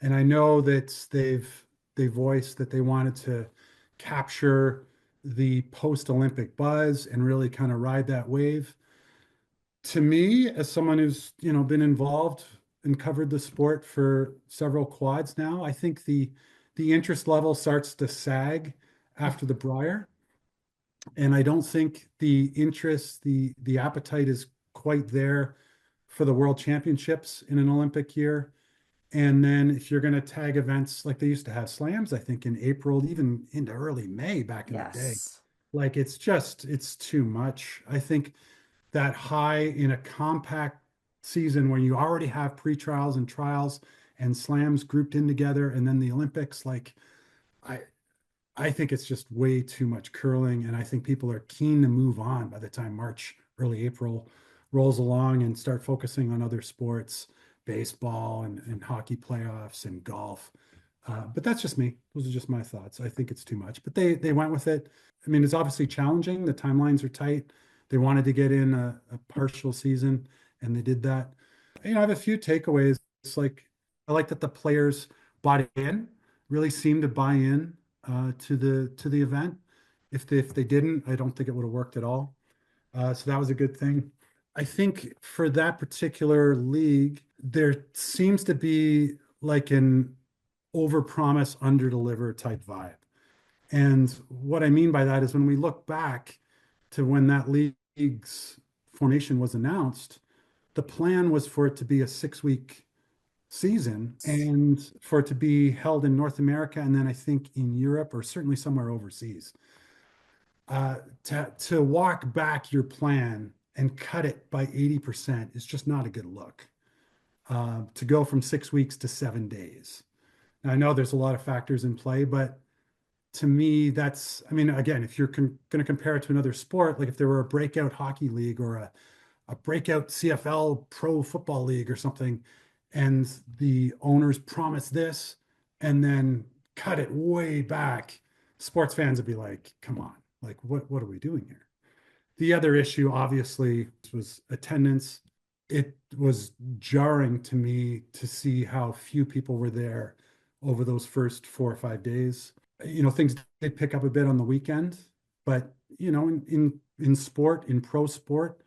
And I know that they voiced that they wanted to capture the post-Olympic buzz and really kind of ride that wave. To me, as someone who's, been involved and covered the sport for several quads now, I think the interest level starts to sag after the Brier. And I don't think the interest, the appetite is quite there for the World Championships in an Olympic year. And then if you're going to tag events like they used to have slams, I think in April, even into early May back in the day,
Yes.
like it's too much. I think that high in a compact season where you already have pre-trials and trials and slams grouped in together, and then the Olympics, like I I think it's just way too much curling, and I think people are keen to move on by the time March, early April rolls along and start focusing on other sports, baseball and hockey playoffs and golf. But that's just me. Those are just my thoughts. I think it's too much, but they went with it. I mean, it's obviously challenging. The timelines are tight. They wanted to get in a partial season, and they did that. I have a few takeaways. It's like I like that the players bought in, really seemed to buy in to the event. If they didn't, I don't think it would have worked at all. So that was a good thing. I think for that particular league, there seems to be like an overpromise, underdeliver type vibe. And what I mean by that is when we look back to when that league's formation was announced, the plan was for it to be a 6 week season and for it to be held in North America and then I think in Europe or certainly somewhere overseas. To walk back your plan and cut it by 80% is just not a good look. To go from 6 weeks to 7 days. Now, I know there's a lot of factors in play, but to me, that's, I mean, again, if you're going to compare it to another sport, like if there were a breakout hockey league or a breakout CFL pro football league or something, and the owners promise this and then cut it way back, sports fans would be like, come on, like what are we doing here? The other issue, obviously, was attendance. It was jarring to me to see how few people were there over those first 4 or 5 days. Things did pick up a bit on the weekend, but in sport, in pro sport,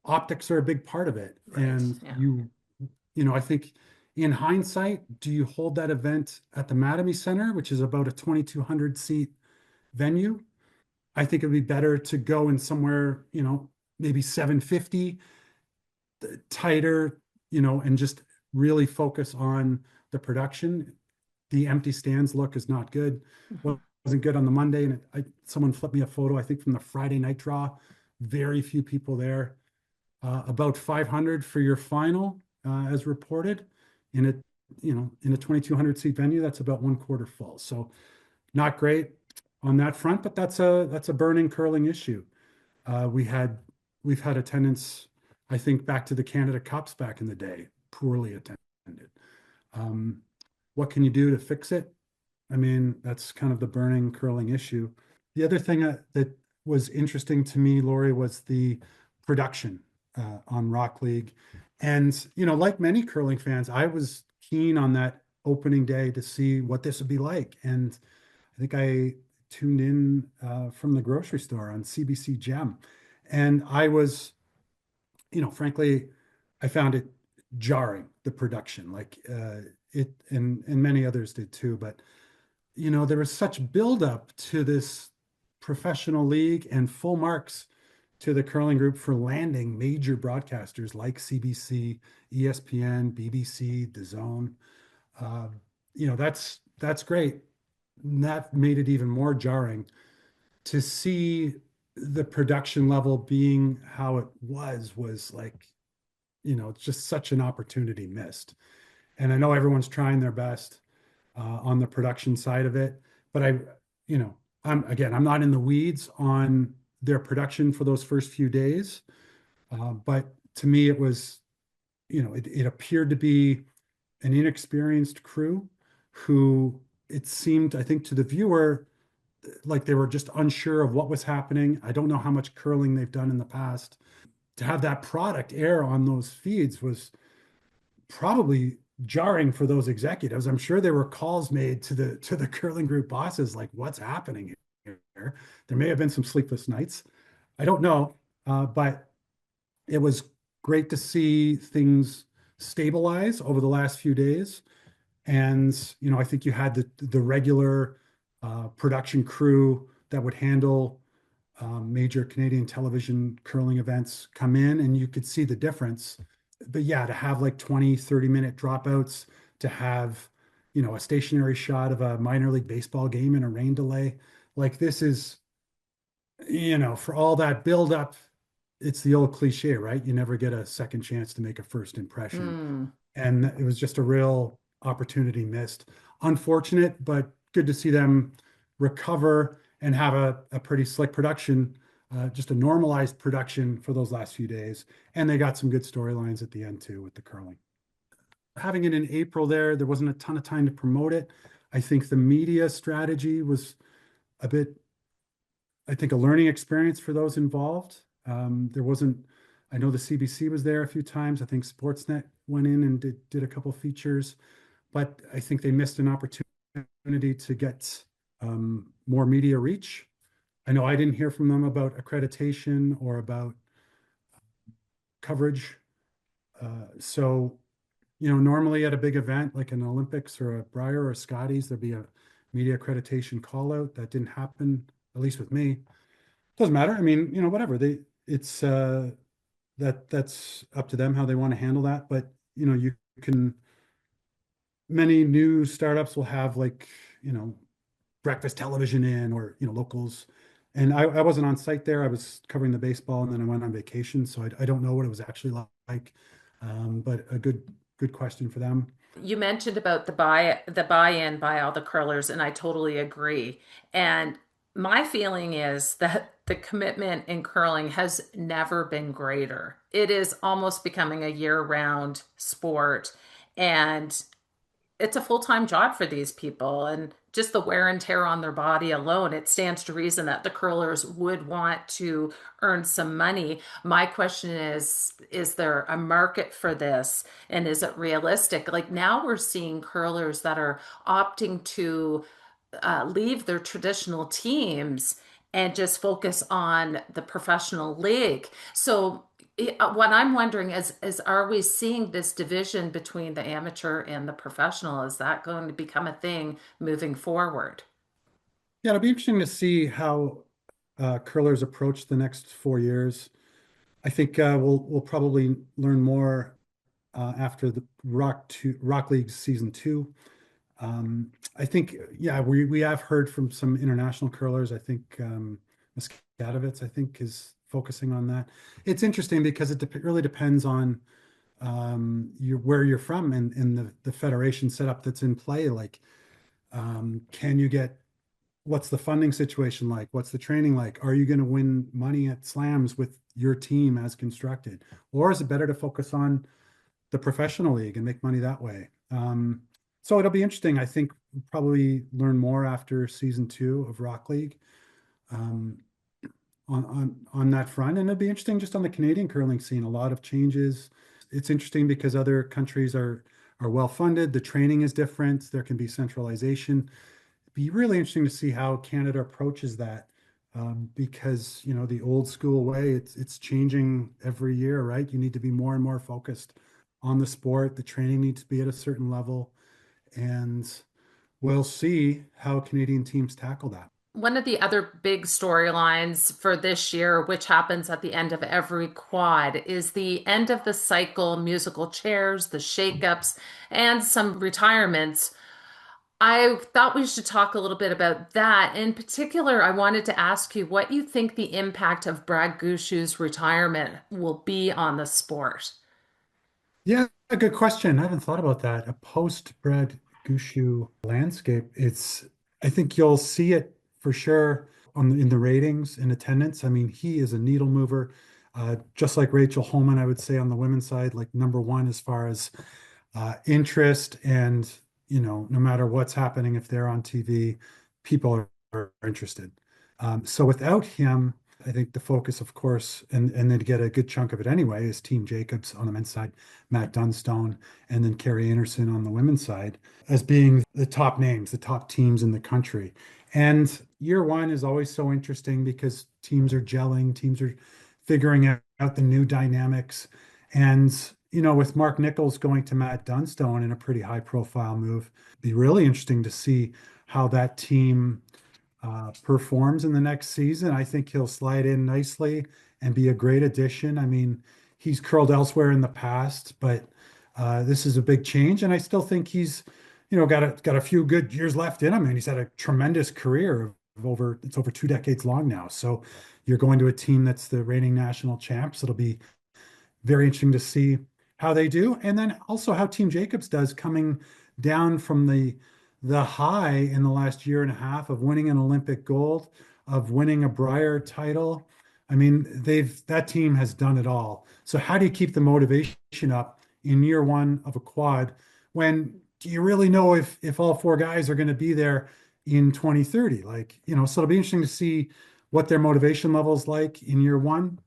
optics are a big part of it.
Right.
And
Yeah.
I think in hindsight, do you hold that event at the Mattamy Center, which is about a 2,200 seat venue? I think it'd be better to go in somewhere, maybe 750, tighter, and just really focus on the production. The empty stands look is not good.
Mhm.
Wasn't good on the Monday, and someone flipped me a photo, I think from the Friday night draw. Very few people there. About 500 for your final, as reported. In a in a 2,200 seat venue, that's about one quarter full. So not great on that front, but that's a burning curling issue. Uh, we had we've had attendance, I think, back to the Canada Cups back in the day, poorly attended. Um, what can you do to fix it? I mean, that's kind of the burning curling issue. The other thing that was interesting to me, Lori, was the production on Rock League. And, like many curling fans, I was keen on that opening day to see what this would be like. And I think I tuned in from the grocery store on CBC Gem. And I was, frankly, I found it jarring, the production, like and many others did too. But there was such buildup to this professional league and full marks to the curling group for landing major broadcasters like CBC, ESPN, BBC, DAZN. Uh, that's great. And that made it even more jarring to see the production level being how it was like, it's just such an opportunity missed. And I know everyone's trying their best on the production side of it. But you know, I'm not in the weeds on their production for those first few days. But to me, it was, it appeared to be an inexperienced crew who it seemed, I think, to the viewer, like they were just unsure of what was happening. I don't know how much curling they've done in the past. To have that product air on those feeds was probably jarring for those executives. I'm sure there were calls made to the curling group bosses like, "What's happening here?" There may have been some sleepless nights. I don't know, but it was great to see things stabilize over the last few days. And I think you had the regular production crew that would handle major Canadian television curling events come in, and you could see the difference. But yeah, to have like 20, 30-minute dropouts, to have, a stationary shot of a minor league baseball game in a rain delay, like this is, for all that buildup, it's the old cliche, right? You never get a second chance to make a first impression.
Mm.
And it was just a real opportunity missed. Unfortunate, but good to see them recover and have a pretty slick production, just a normalized production for those last few days. And they got some good storylines at the end too with the curling. Having it in April there wasn't a ton of time to promote it. I think the media strategy was a bit, I think, a learning experience for those involved. There wasn't, I know the CBC was there a few times. I think Sportsnet went in and did a couple features, but I think they missed an opportunity to get more media reach. I know I didn't hear from them about accreditation or about coverage. So, normally at a big event like an Olympics or a Brier or a Scotties, there'd be a media accreditation call out. That didn't happen, at least with me. Doesn't matter. I mean, whatever. It's that's up to them how they want to handle that. But, you can many new startups will have like, breakfast television in or, locals. And I wasn't on site there. I was covering the baseball and then I went on vacation. So I don't know what it was actually like. But a good question for them.
You mentioned about the buy-in by all the curlers, and I totally agree. And my feeling is that the commitment in curling has never been greater. It is almost becoming a year-round sport, and it's a full-time job for these people, and just the wear and tear on their body alone, it stands to reason that the curlers would want to earn some money. My question is there a market for this, and is it realistic? Like now we're seeing curlers that are opting to leave their traditional teams and just focus on the professional league. So what I'm wondering is are we seeing this division between the amateur and the professional? Is that going to become a thing moving forward?
Yeah, it'll be interesting to see how curlers approach the next 4 years. I think we'll probably learn more after the Rock League season two. I think, yeah, we have heard from some international curlers. I think Muscadovitz, I think, is focusing on that. It's interesting because really depends on where you're from and the federation setup that's in play. Like, can you get what's the funding situation like? What's the training like? Are you going to win money at slams with your team as constructed? Or is it better to focus on the professional league and make money that way? So it'll be interesting. I think we'll probably learn more after season two of Rock League um, on that front. And it'll be interesting just on the Canadian curling scene. A lot of changes. It's interesting because other countries are well funded. The training is different. There can be centralization. Be really interesting to see how Canada approaches that because the old school way it's changing every year, right? You need to be more and more focused on the sport. The training needs to be at a certain level, and we'll see how Canadian teams tackle that.
One of the other big storylines for this year, which happens at the end of every quad, is the end of the cycle musical chairs, the shakeups, and some retirements. I thought we should talk a little bit about that. In particular, I wanted to ask you what you think the impact of Brad Gushue's retirement will be on the sport.
Yeah, a good question. I haven't thought about that. A post-Brad Gushu landscape. I think you'll see it for sure in the ratings and attendance. I mean, he is a needle mover, just like Rachel Holman, I would say on the women's side, like number one as far as interest and, no matter what's happening, if they're on TV, people are interested. So without him, I think the focus, of course, and then to get a good chunk of it anyway, is Team Jacobs on the men's side, Matt Dunstone, and then Carrie Anderson on the women's side as being the top names, the top teams in the country. And year one is always so interesting because teams are gelling, teams are figuring out the new dynamics. And, with Mark Nichols going to Matt Dunstone in a pretty high profile move, be really interesting to see how that team performs in the next season. I think he'll slide in nicely and be a great addition. I mean, he's curled elsewhere in the past, but this is a big change, and I still think he's, got a few good years left in him, and he's had a tremendous career of over 2 decades long now. So you're going to a team that's the reigning national champs. It'll be very interesting to see how they do, and then also how Team Jacobs does coming down from the high in the last year and a half of winning an Olympic gold, of winning a Brier title. I mean, that team has done it all. So how do you keep the motivation up in year one of a quad when do you really know if all four guys are going to be there in 2030? Like, so it'll be interesting to see what their motivation level is like in year one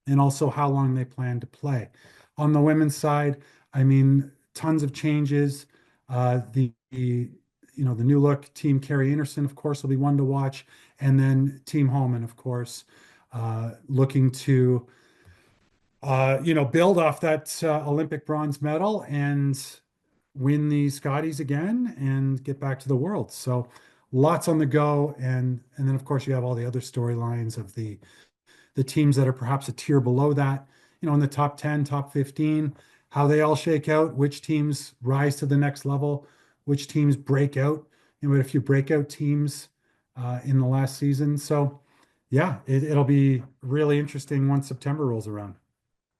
and also how long they plan to play. On the women's side, I mean, tons of changes. The new look team Carrie Anderson, of course, will be one to watch, and then Team Holman, of course, looking to build off that Olympic bronze medal and win the Scotties again and get back to the world. So lots on the go, and then of course you have all the other storylines of the teams that are perhaps a tier below that, in the top 10, top 15, how they all shake out, which teams rise to the next level, which teams break out. We had a few breakout teams in the last season. So, yeah, it'll be really interesting once September rolls around.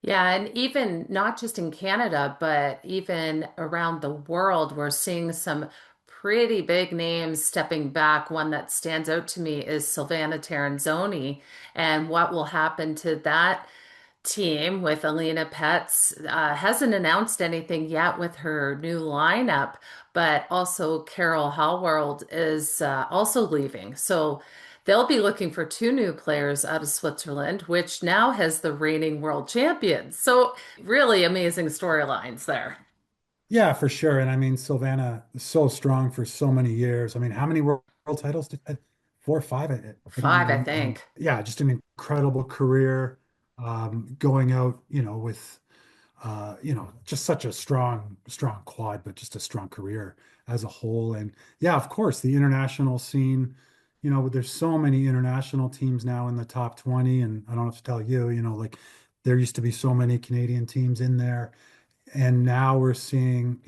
Yeah, and even not just in Canada, but even around the world, we're seeing some pretty big names stepping back. One that stands out to me is Silvana Terranzoni, and what will happen to that team with Alina Petz. Hasn't announced anything yet with her new lineup, but also Carol Hallworld is also leaving. So they'll be looking for two new players out of Switzerland, which now has the reigning world champions. So really amazing storylines there.
Yeah, for sure. And I mean, Silvana is so strong for so many years. I mean, how many world titles did 4 or 5? I don't
Five, I
even.
think.
Yeah, just an incredible career. Going out, with just such a strong quad, but just a strong career as a whole. And yeah, of course, the international scene, there's so many international teams now in the top 20. And I don't have to tell you, like there used to be so many Canadian teams in there. And now we're seeing,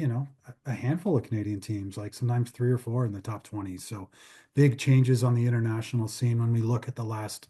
a handful of Canadian teams, like sometimes 3 or 4 in the top 20. So big changes on the international scene when we look at the last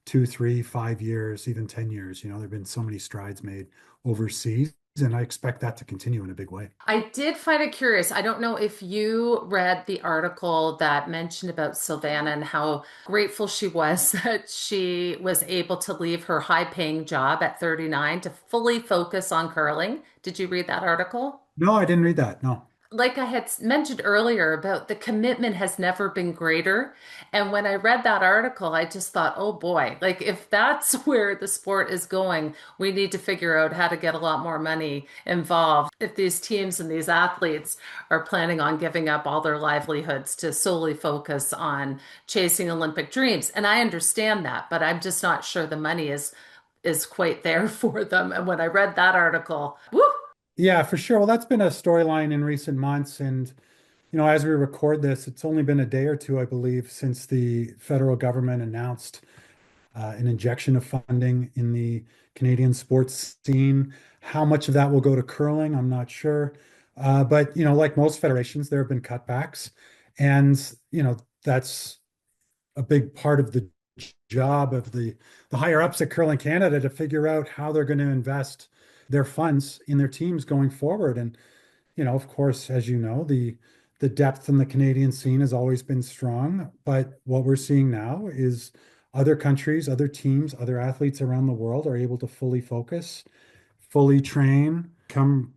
2, 3, 5 years, even 10 years. There have been so many strides made overseas, and I expect that to continue in a big way.
I did find it curious. I don't know if you read the article that mentioned about Sylvana and how grateful she was that she was able to leave her high-paying job at 39 to fully focus on curling. Did you read that article?
No, I didn't read that. No.
Like I had mentioned earlier about the commitment has never been greater. And when I read that article, I just thought, oh boy, like if that's where the sport is going, we need to figure out how to get a lot more money involved. If these teams and these athletes are planning on giving up all their livelihoods to solely focus on chasing Olympic dreams. And I understand that, but I'm just not sure the money is quite there for them. And when I read that article, whoo.
Yeah, for sure. Well, that's been a storyline in recent months. And, as we record this, it's only been a day or two, I believe, since the federal government announced an injection of funding in the Canadian sports scene. How much of that will go to curling, I'm not sure. But, like most federations, there have been cutbacks. And, that's a big part of the job of the higher ups at Curling Canada to figure out how they're going to invest their funds in their teams going forward. And, of course, as you know, the depth in the Canadian scene has always been strong. But what we're seeing now is other countries, other teams, other athletes around the world are able to fully focus, fully train, become,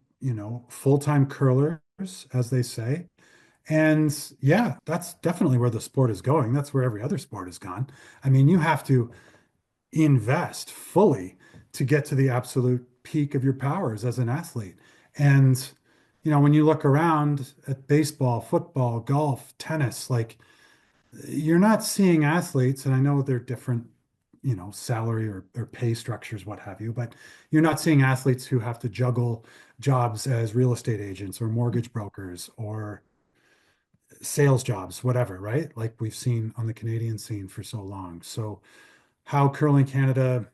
full-time curlers, as they say. And yeah, that's definitely where the sport is going. That's where every other sport has gone. I mean, you have to invest fully to get to the absolute peak of your powers as an athlete. And, when you look around at baseball, football, golf, tennis, like you're not seeing athletes, and I know they're different, salary or pay structures, what have you, but you're not seeing athletes who have to juggle jobs as real estate agents or mortgage brokers or sales jobs, whatever, right? Like we've seen on the Canadian scene for so long. So how Curling Canada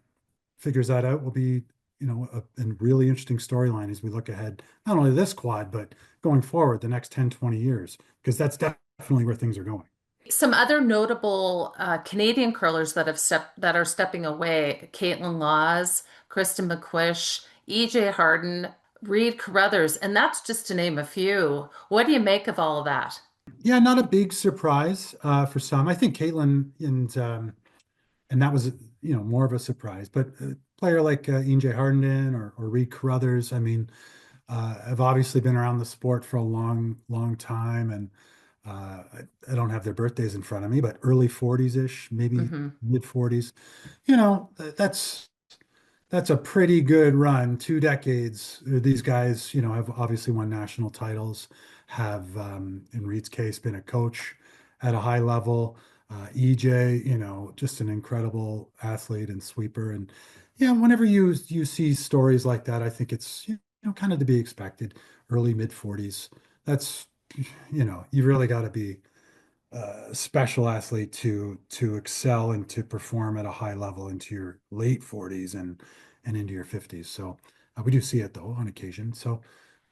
figures that out will be, a really interesting storyline as we look ahead, not only this quad, but going forward the next 10, 20 years, because that's definitely where things are going.
Some other notable Canadian curlers that are stepping away: Caitlin Laws, Kristen McQuish, EJ Harden, Reed Carruthers, and that's just to name a few. What do you make of all of that?
Yeah, not a big surprise for some. I think Caitlin and that was more of a surprise. But a player like EJ Harden or Reed Carruthers, I mean, have obviously been around the sport for a long, long time, and I don't have their birthdays in front of me, but early 40s ish, maybe
Hmm.
mid 40s. That's a pretty good run. 2 decades. These guys, have obviously won national titles, have, in Reed's case, been a coach at a high level. EJ, just an incredible athlete and sweeper. And yeah, whenever you see stories like that, I think it's, kind of to be expected. Early mid 40s. That's, you really got to be special athlete to excel and to perform at a high level into your late 40s and into your 50s. So we do see it though on occasion. So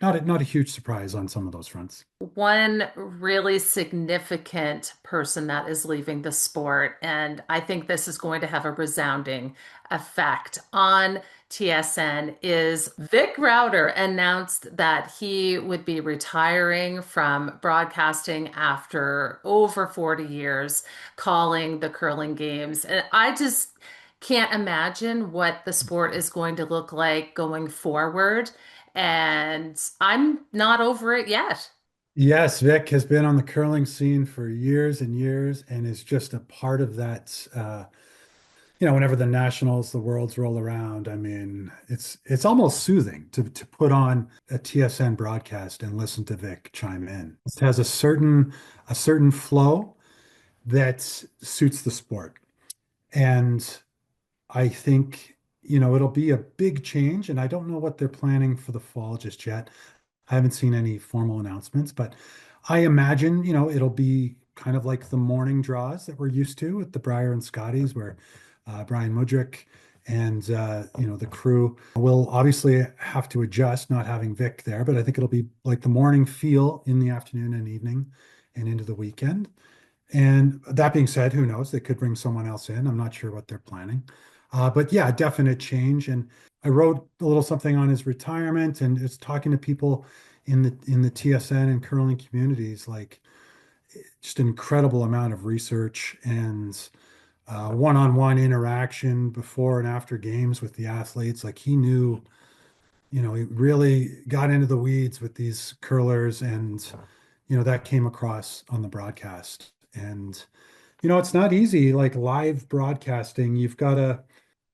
not a huge surprise on some of those fronts.
One really significant person that is leaving the sport, and I think this is going to have a resounding effect on TSN, is Vic Rauter announced that he would be retiring from broadcasting after over 40 years calling the curling games. And I just can't imagine what the sport is going to look like going forward. And I'm not over it yet.
Yes, Vic has been on the curling scene for years and years and is just a part of that. Whenever the nationals, the worlds roll around, I mean, it's almost soothing to put on a TSN broadcast and listen to Vic chime in. It has a certain flow that suits the sport. And I think, it'll be a big change, and I don't know what they're planning for the fall just yet. I haven't seen any formal announcements, but I imagine, it'll be kind of like the morning draws that we're used to with the Brier and Scotties, where Brian Mudrick and the crew will obviously have to adjust not having Vic there, but I think it'll be like the morning feel in the afternoon and evening and into the weekend. And that being said, who knows? They could bring someone else in. I'm not sure what they're planning. But yeah, definite change. And I wrote a little something on his retirement and it's talking to people in the TSN and curling communities, like just an incredible amount of research and one-on-one interaction before and after games with the athletes. Like he knew, he really got into the weeds with these curlers and, that came across on the broadcast. And, it's not easy, like live broadcasting. You've got to,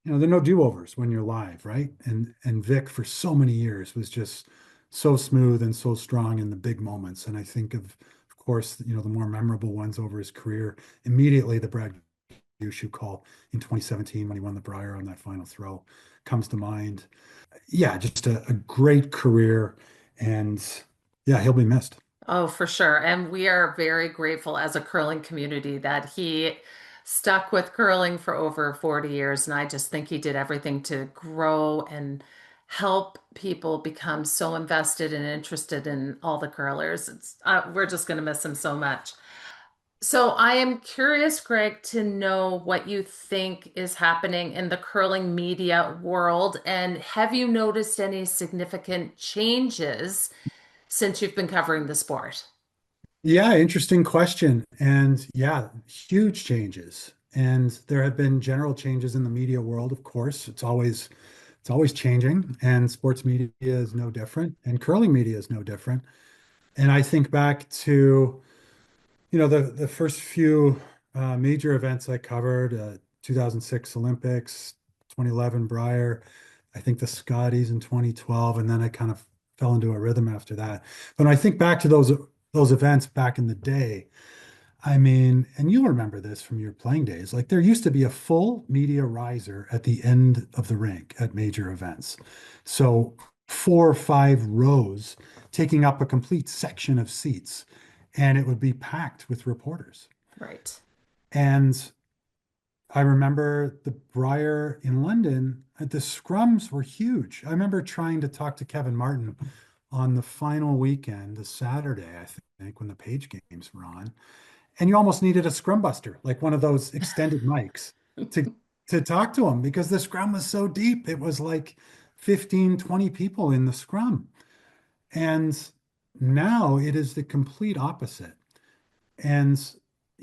there are no do-overs when you're live, right? And Vic for so many years was just so smooth and so strong in the big moments. And I think of course, the more memorable ones over his career, immediately the Brad Gushue call in 2017 when he won the Brier on that final throw comes to mind. Yeah, just a great career. And yeah, he'll be missed.
Oh, for sure. And we are very grateful as a curling community that he stuck with curling for over 40 years. And I just think he did everything to grow and help people become so invested and interested in all the curlers. We're just going to miss him so much. So I am curious, Greg, to know what you think is happening in the curling media world. And have you noticed any significant changes since you've been covering the sport?
Yeah, interesting question. And yeah, huge changes. And there have been general changes in the media world, of course. It's always changing, and sports media is no different, and curling media is no different. And I think back to, the first few major events I covered, 2006 Olympics, 2011 Brier, I think the Scotties in 2012, and then I kind of fell into a rhythm after that. But when I think back to those events back in the day, I mean, and you'll remember this from your playing days, like there used to be a full media riser at the end of the rink at major events. So 4 or 5 rows taking up a complete section of seats, and it would be packed with reporters.
Right.
And I remember the Brier in London, the scrums were huge. I remember trying to talk to Kevin Martin on the final weekend, the Saturday, I think, when the Page games were on. And you almost needed a scrum buster, like one of those extended mics to to talk to him because the scrum was so deep. It was like 15, 20 people in the scrum. And now it is the complete opposite. And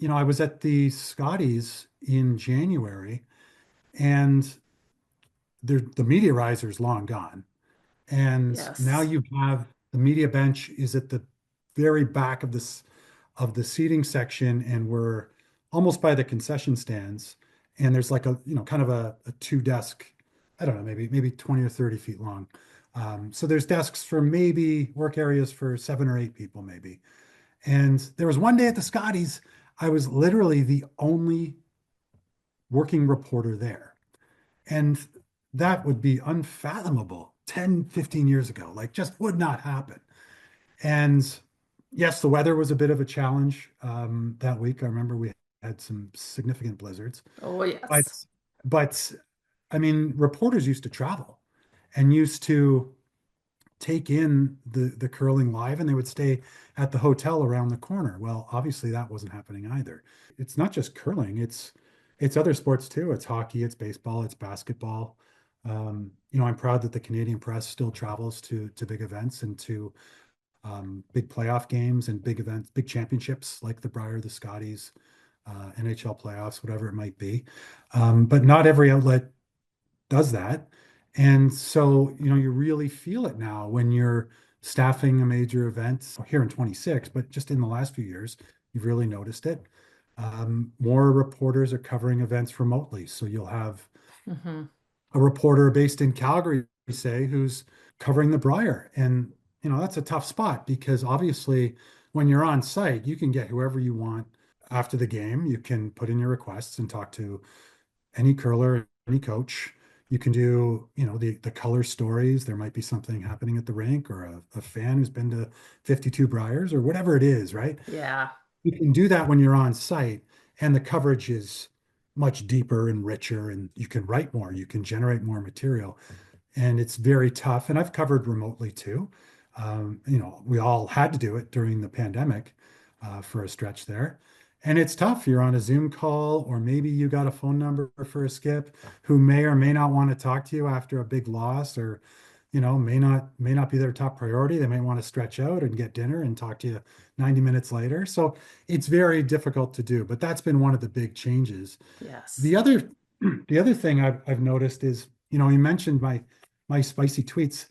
I was at the Scotties in January and the media riser is long gone. And now
Yes.
you have the media bench is at the very back of the seating section, and we're almost by the concession stands. And there's like a, kind of a two desk, I don't know, maybe 20 or 30 feet long. So there's desks for maybe work areas for 7 or 8 people, maybe. And there was one day at the Scotties, I was literally the only working reporter there. And that would be unfathomable 10, 15 years ago, like just would not happen. And Yes, the weather was a bit of a challenge that week. I remember we had some significant blizzards,
Oh,
but
yes.
but I mean, reporters used to travel and used to take in the curling live, and they would stay at the hotel around the corner. Well, obviously that wasn't happening either. It's not just curling, it's other sports too. It's hockey, it's baseball, it's basketball. I'm proud that the Canadian press still travels to big events and to big playoff games and big events, big championships like the Brier, the Scotties, NHL playoffs, whatever it might be. But not every outlet does that. And so, you really feel it now when you're staffing a major event here in 26, but just in the last few years, you've really noticed it. More reporters are covering events remotely. So you'll have
Hmm.
a reporter based in Calgary, say, who's covering the Brier. And, that's a tough spot because obviously when you're on site, you can get whoever you want after the game. You can put in your requests and talk to any curler, any coach. You can do, the color stories. There might be something happening at the rink or a fan who's been to 52 Briers or whatever it is, right?
Yeah.
You can do that when you're on site, and the coverage is much deeper and richer, and you can write more, you can generate more material, and it's very tough. And I've covered remotely too. We all had to do it during the pandemic for a stretch there. And it's tough. You're on a Zoom call, or maybe you got a phone number for a skip who may or may not want to talk to you after a big loss, or may not be their top priority. They might want to stretch out and get dinner and talk to you 90 minutes later. So it's very difficult to do, but that's been one of the big changes.
Yes.
The other the other thing I've noticed is, you mentioned my spicy tweets.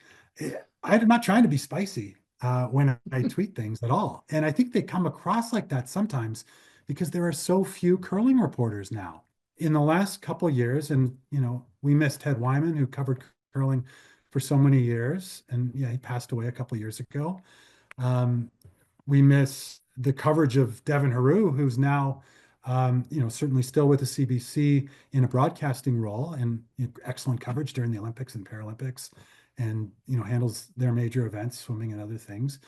I'm not trying to be spicy when I tweet things at all. And I think they come across like that sometimes because there are so few curling reporters now. In the last couple of years, and we missed Ted Wyman, who covered curling for so many years, and yeah, he passed away a couple of years ago. Um, we miss the coverage of Devin Haru, who's now, certainly still with the CBC in a broadcasting role, and excellent coverage during the Olympics and Paralympics, and handles their major events, swimming and other things.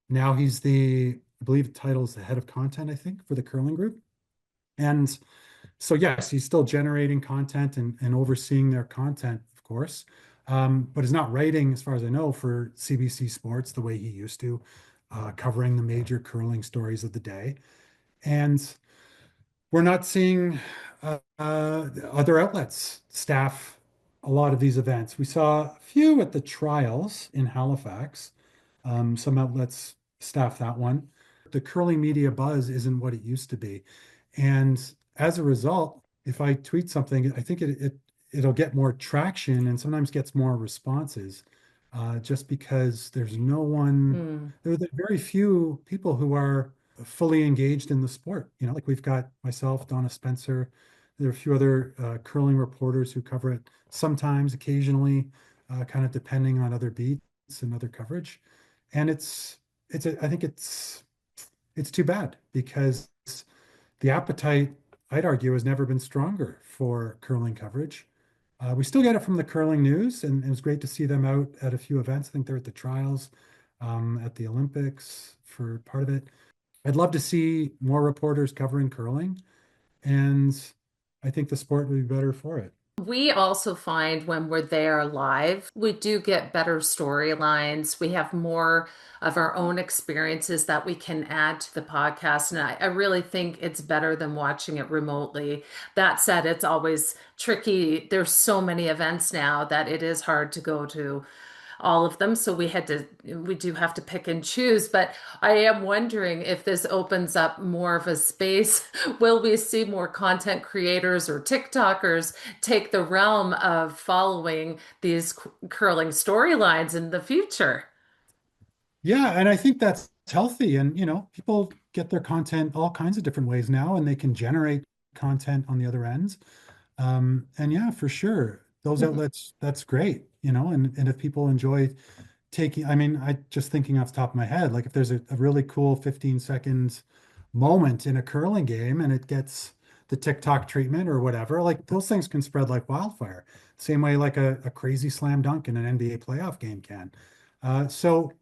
Now he's I believe the title is the head of content, I think, for the curling group. And so yes, he's still generating content and overseeing their content, of course, but is not writing, as far as I know, for CBC Sports the way he used to, covering the major curling stories of the day. And we're not seeing other outlets staff a lot of these events. We saw a few at the trials in Halifax. Some outlets staff that one. The curling media buzz isn't what it used to be. And as a result, if I tweet something, I think it'll get more traction and sometimes gets more responses, just because there's no one,
Mm.
there are very few people who are fully engaged in the sport. Like we've got myself, Donna Spencer. There are a few other curling reporters who cover it sometimes, occasionally, kind of depending on other beats and other coverage. And I think it's too bad because the appetite, I'd argue, has never been stronger for curling coverage. We still get it from the Curling News, and it was great to see them out at a few events. I think they're at the trials, at the Olympics for part of it. I'd love to see more reporters covering curling, and I think the sport would be better for it.
We also find when we're there live, we do get better storylines. We have more of our own experiences that we can add to the podcast. And I really think it's better than watching it remotely. That said, it's always tricky. There's so many events now that it is hard to go to all of them. So we do have to pick and choose. But I am wondering if this opens up more of a space. Will we see more content creators or TikTokers take the realm of following these curling storylines in the future?
Yeah, and I think that's healthy. And people get their content all kinds of different ways now, and they can generate content on the other end. And yeah, for sure, those
Mhm.
outlets, that's great. And if people enjoy taking, I mean, I just thinking off the top of my head, like if there's a really cool 15 second moment in a curling game and it gets the TikTok treatment or whatever, like those things can spread like wildfire. Same way like a crazy slam dunk in an NBA playoff game can. So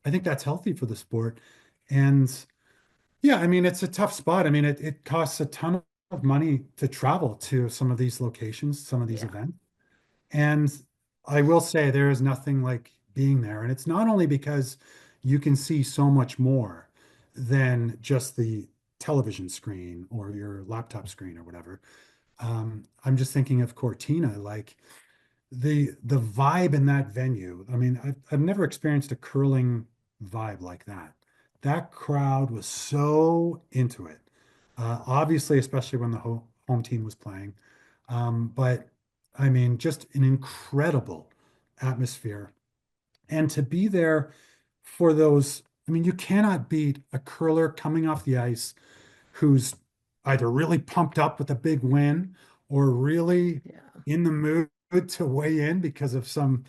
I think that's healthy for the sport. And yeah, I mean, it's a tough spot. I mean, it costs a ton of money to travel to some of these locations, some of these
Yeah.
events. And I will say there is nothing like being there. And it's not only because you can see so much more than just the television screen or your laptop screen or whatever. I'm just thinking of Cortina, like the vibe in that venue. I mean, I've never experienced a curling vibe like that. That crowd was so into it. Obviously, especially when the home team was playing. But I mean, just an incredible atmosphere. And to be there for those, I mean, you cannot beat a curler coming off the ice who's either really pumped up with a big win or really
Yeah.
in the mood to weigh in because of some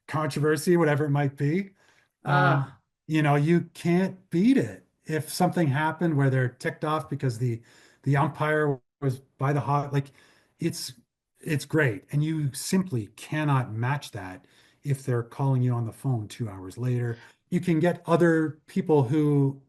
controversy, whatever it might be. Um,
Uh,
you can't beat it. If something happened where they're ticked off because the umpire was by the hot, like it's it's great. And you simply cannot match that if they're calling you on the phone 2 hours later. You can get other people who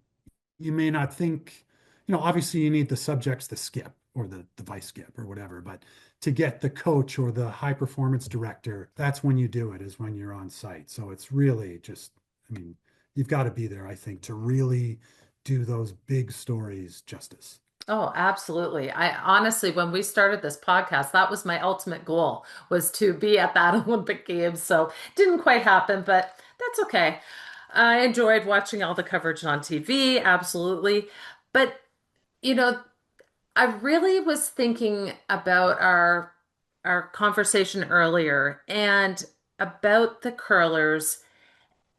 you may not think, obviously you need the subjects to skip or the vice skip or whatever, but to get the coach or the high performance director, that's when you do it, is when you're on site. So it's really just, I mean, you've got to be there, I think, to really do those big stories justice.
oh, absolutely. I honestly, when we started this podcast, that was my ultimate goal was to be at that Olympic Games. So didn't quite happen, but that's okay. I enjoyed watching all the coverage on TV, absolutely. But, you know, I really was thinking about our conversation earlier and about the curlers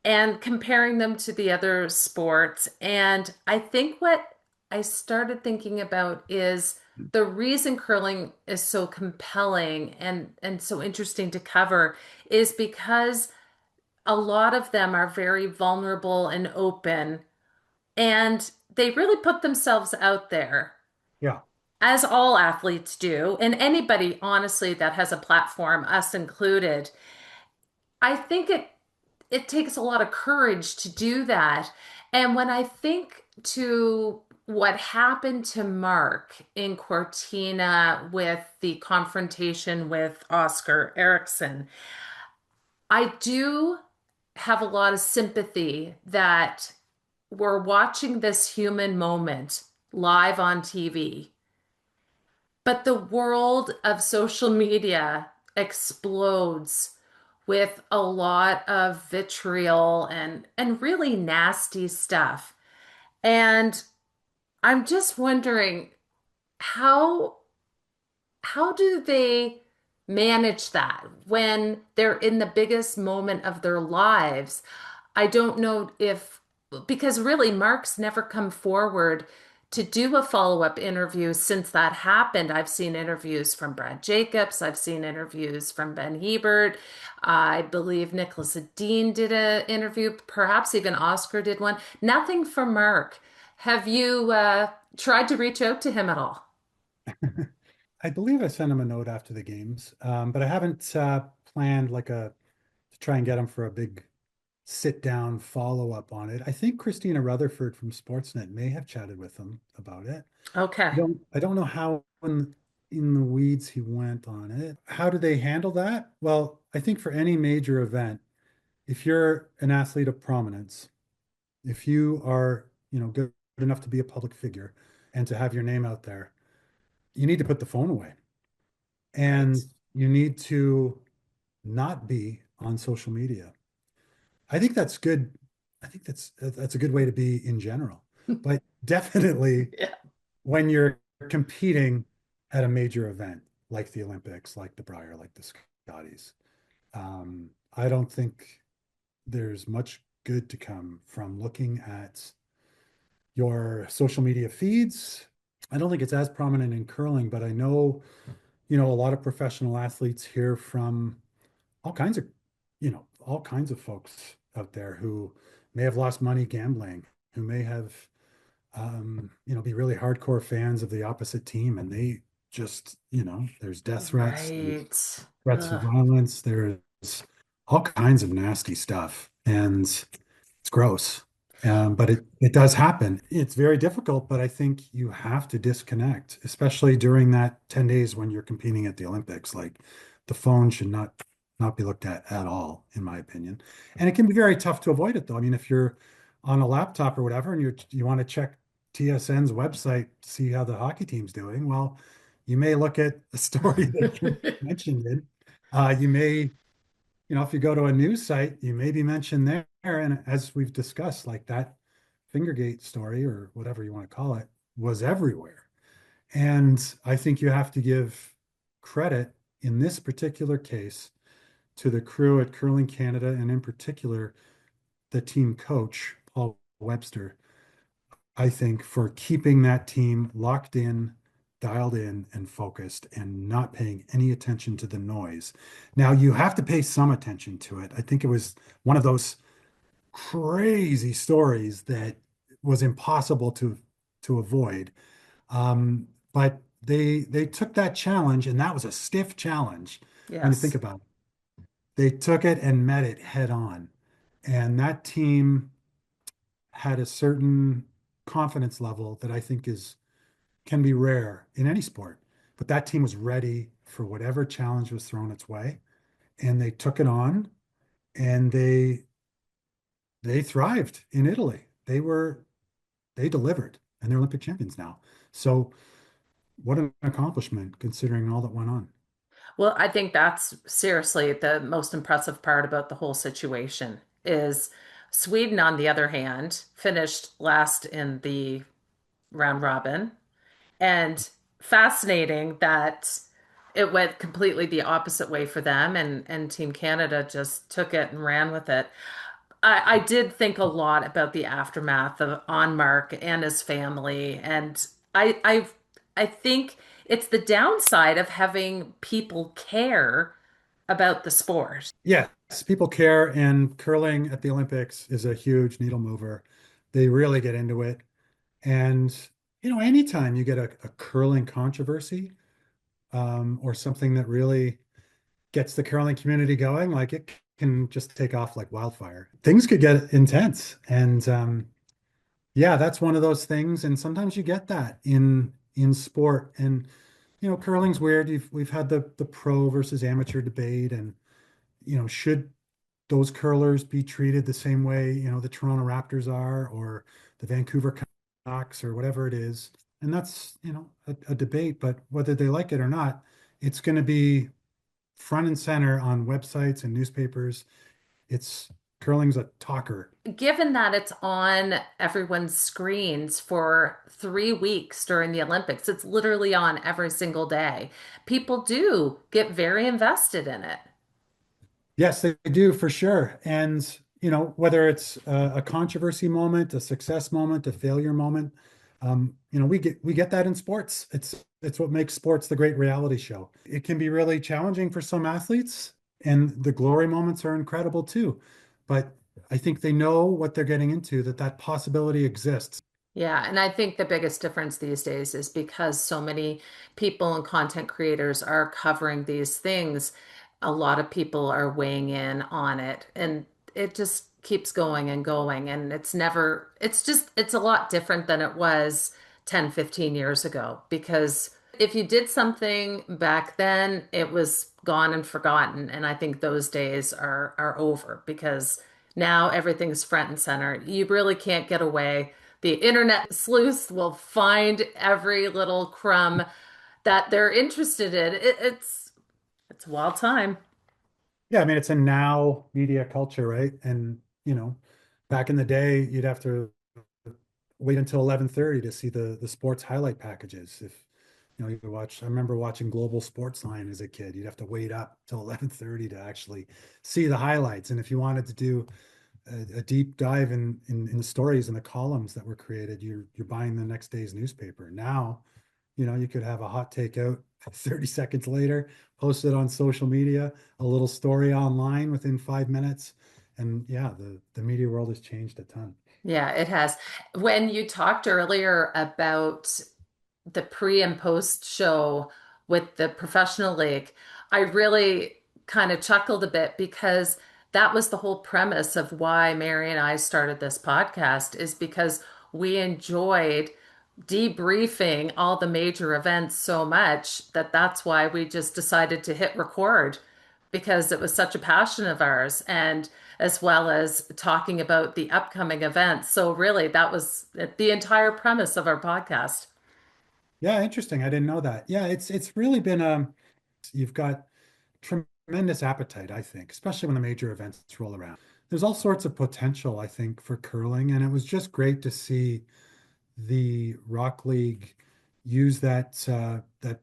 and comparing them to the other sports. And I think what I started thinking about is the reason curling is so compelling and so interesting to cover is because a lot of them are very vulnerable and open, and they really put themselves out there,
Yeah.
as all athletes do, and anybody, honestly, that has a platform, us included. I think it takes a lot of courage to do that. And when I think to what happened to Mark in Cortina with the confrontation with Oscar Eriksson, I do have a lot of sympathy that we're watching this human moment live on TV. But the world of social media explodes with a lot of vitriol and really nasty stuff. And I'm just wondering how how do they manage that when they're in the biggest moment of their lives? I don't know if, because really, Mark's never come forward to do a follow-up interview since that happened. I've seen interviews from Brad Jacobs, I've seen interviews from Ben Hebert. I believe Nicholas Dean did an interview, perhaps even Oscar did one. Nothing from Mark. Have you tried to reach out to him at all?
I believe I sent him a note after the games, but I haven't planned like to try and get him for a big sit down follow up on it. I think Christina Rutherford from Sportsnet may have chatted with him about it. I
Okay.
don't know how in the weeds he went on it. How do they handle that? Well, I think for any major event, if you're an athlete of prominence, if you are, good enough to be a public figure and to have your name out there, you need to put the phone away
Right.
and you need to not be on social media. I think that's good. I think that's a good way to be in general. But definitely
Yeah.
when you're competing at a major event like the Olympics, like the Brier, like the Scotties, I don't think there's much good to come from looking at your social media feeds. I don't think it's as prominent in curling, but I know, a lot of professional athletes hear from all kinds of, all kinds of folks out there who may have lost money gambling, who may have, be really hardcore fans of the opposite team, and they just, there's death threats, there's
Right.
threats of
Ugh.
violence, there's all kinds of nasty stuff, and it's gross. But it does happen. It's very difficult, but I think you have to disconnect, especially during that 10 days when you're competing at the Olympics. Like the phone should not be looked at all, in my opinion. And it can be very tough to avoid it though. I mean, if you're on a laptop or whatever and you want to check TSN's website, see how the hockey team's doing, well, you may look at a story that you're mentioned in. You may if you go to a news site, you may be mentioned there. And as we've discussed, like that Fingergate story or whatever you want to call it was everywhere. And I think you have to give credit in this particular case to the crew at Curling Canada and in particular the team coach, Paul Webster, I think, for keeping that team locked in, dialed in, and focused and not paying any attention to the noise. Now, you have to pay some attention to it. I think it was one of those crazy stories that was impossible to avoid. But they took that challenge, and that was a stiff challenge when you think
Yes.
about it. They took it and met it head on. And that team had a certain confidence level that I think is can be rare in any sport. But that team was ready for whatever challenge was thrown its way, and they took it on, and they thrived in Italy. They delivered, and they're Olympic champions now. So what an accomplishment considering all that went on.
Well, I think that's seriously the most impressive part about the whole situation is Sweden, on the other hand, finished last in the round robin. And fascinating that it went completely the opposite way for them, and Team Canada just took it and ran with it. I did think a lot about the aftermath of on Mark and his family, and I think it's the downside of having people care about the sport.
Yes, people care, and curling at the Olympics is a huge needle mover. They really get into it. And, anytime you get a curling controversy, or something that really gets the curling community going, like it can just take off like wildfire. Things could get intense. And yeah, that's one of those things. And sometimes you get that in sport. And curling's weird. We've had the pro versus amateur debate, and should those curlers be treated the same way, the Toronto Raptors are, or the Vancouver Canucks, or whatever it is. And that's, a debate, but whether they like it or not, it's going to be front and center on websites and newspapers. It's curling's a talker.
Given that it's on everyone's screens for 3 weeks during the Olympics, it's literally on every single day. People do get very invested in it.
Yes, they do for sure. And, whether it's a controversy moment, a success moment, a failure moment, we get that in sports. It's what makes sports the great reality show. It can be really challenging for some athletes, and the glory moments are incredible too. But I think they know what they're getting into, that possibility exists.
Yeah, and I think the biggest difference these days is because so many people and content creators are covering these things, a lot of people are weighing in on it, and it just keeps going and going. And it's a lot different than it was 10, 15 years ago. Because if you did something back then, it was gone and forgotten. And I think those days are over because now everything's front and center. You really can't get away. The internet sleuths will find every little crumb that they're interested in. It's a wild time.
Yeah, I mean, it's a now media culture, right? And, back in the day, you'd have to wait until 11:30 to see the sports highlight packages. If you watch, I remember watching Global Sportsline as a kid. You'd have to wait up till 11:30 to actually see the highlights. And if you wanted to do a deep dive in the stories and the columns that were created, you're buying the next day's newspaper. Now, you could have a hot take out 30 seconds later, post it on social media, a little story online within 5 minutes. And yeah, the media world has changed a ton.
Yeah, it has. When you talked earlier about the pre and post show with the professional league, I really kind of chuckled a bit because that was the whole premise of why Mary and I started this podcast, is because we enjoyed debriefing all the major events so much that that's why we just decided to hit record, because it was such a passion of ours, and as well as talking about the upcoming events. So really that was the entire premise of our podcast.
Yeah, interesting. I didn't know that. Yeah, it's really been you've got tremendous appetite, I think, especially when the major events roll around. There's all sorts of potential, I think, for curling, and it was just great to see the Rock League use that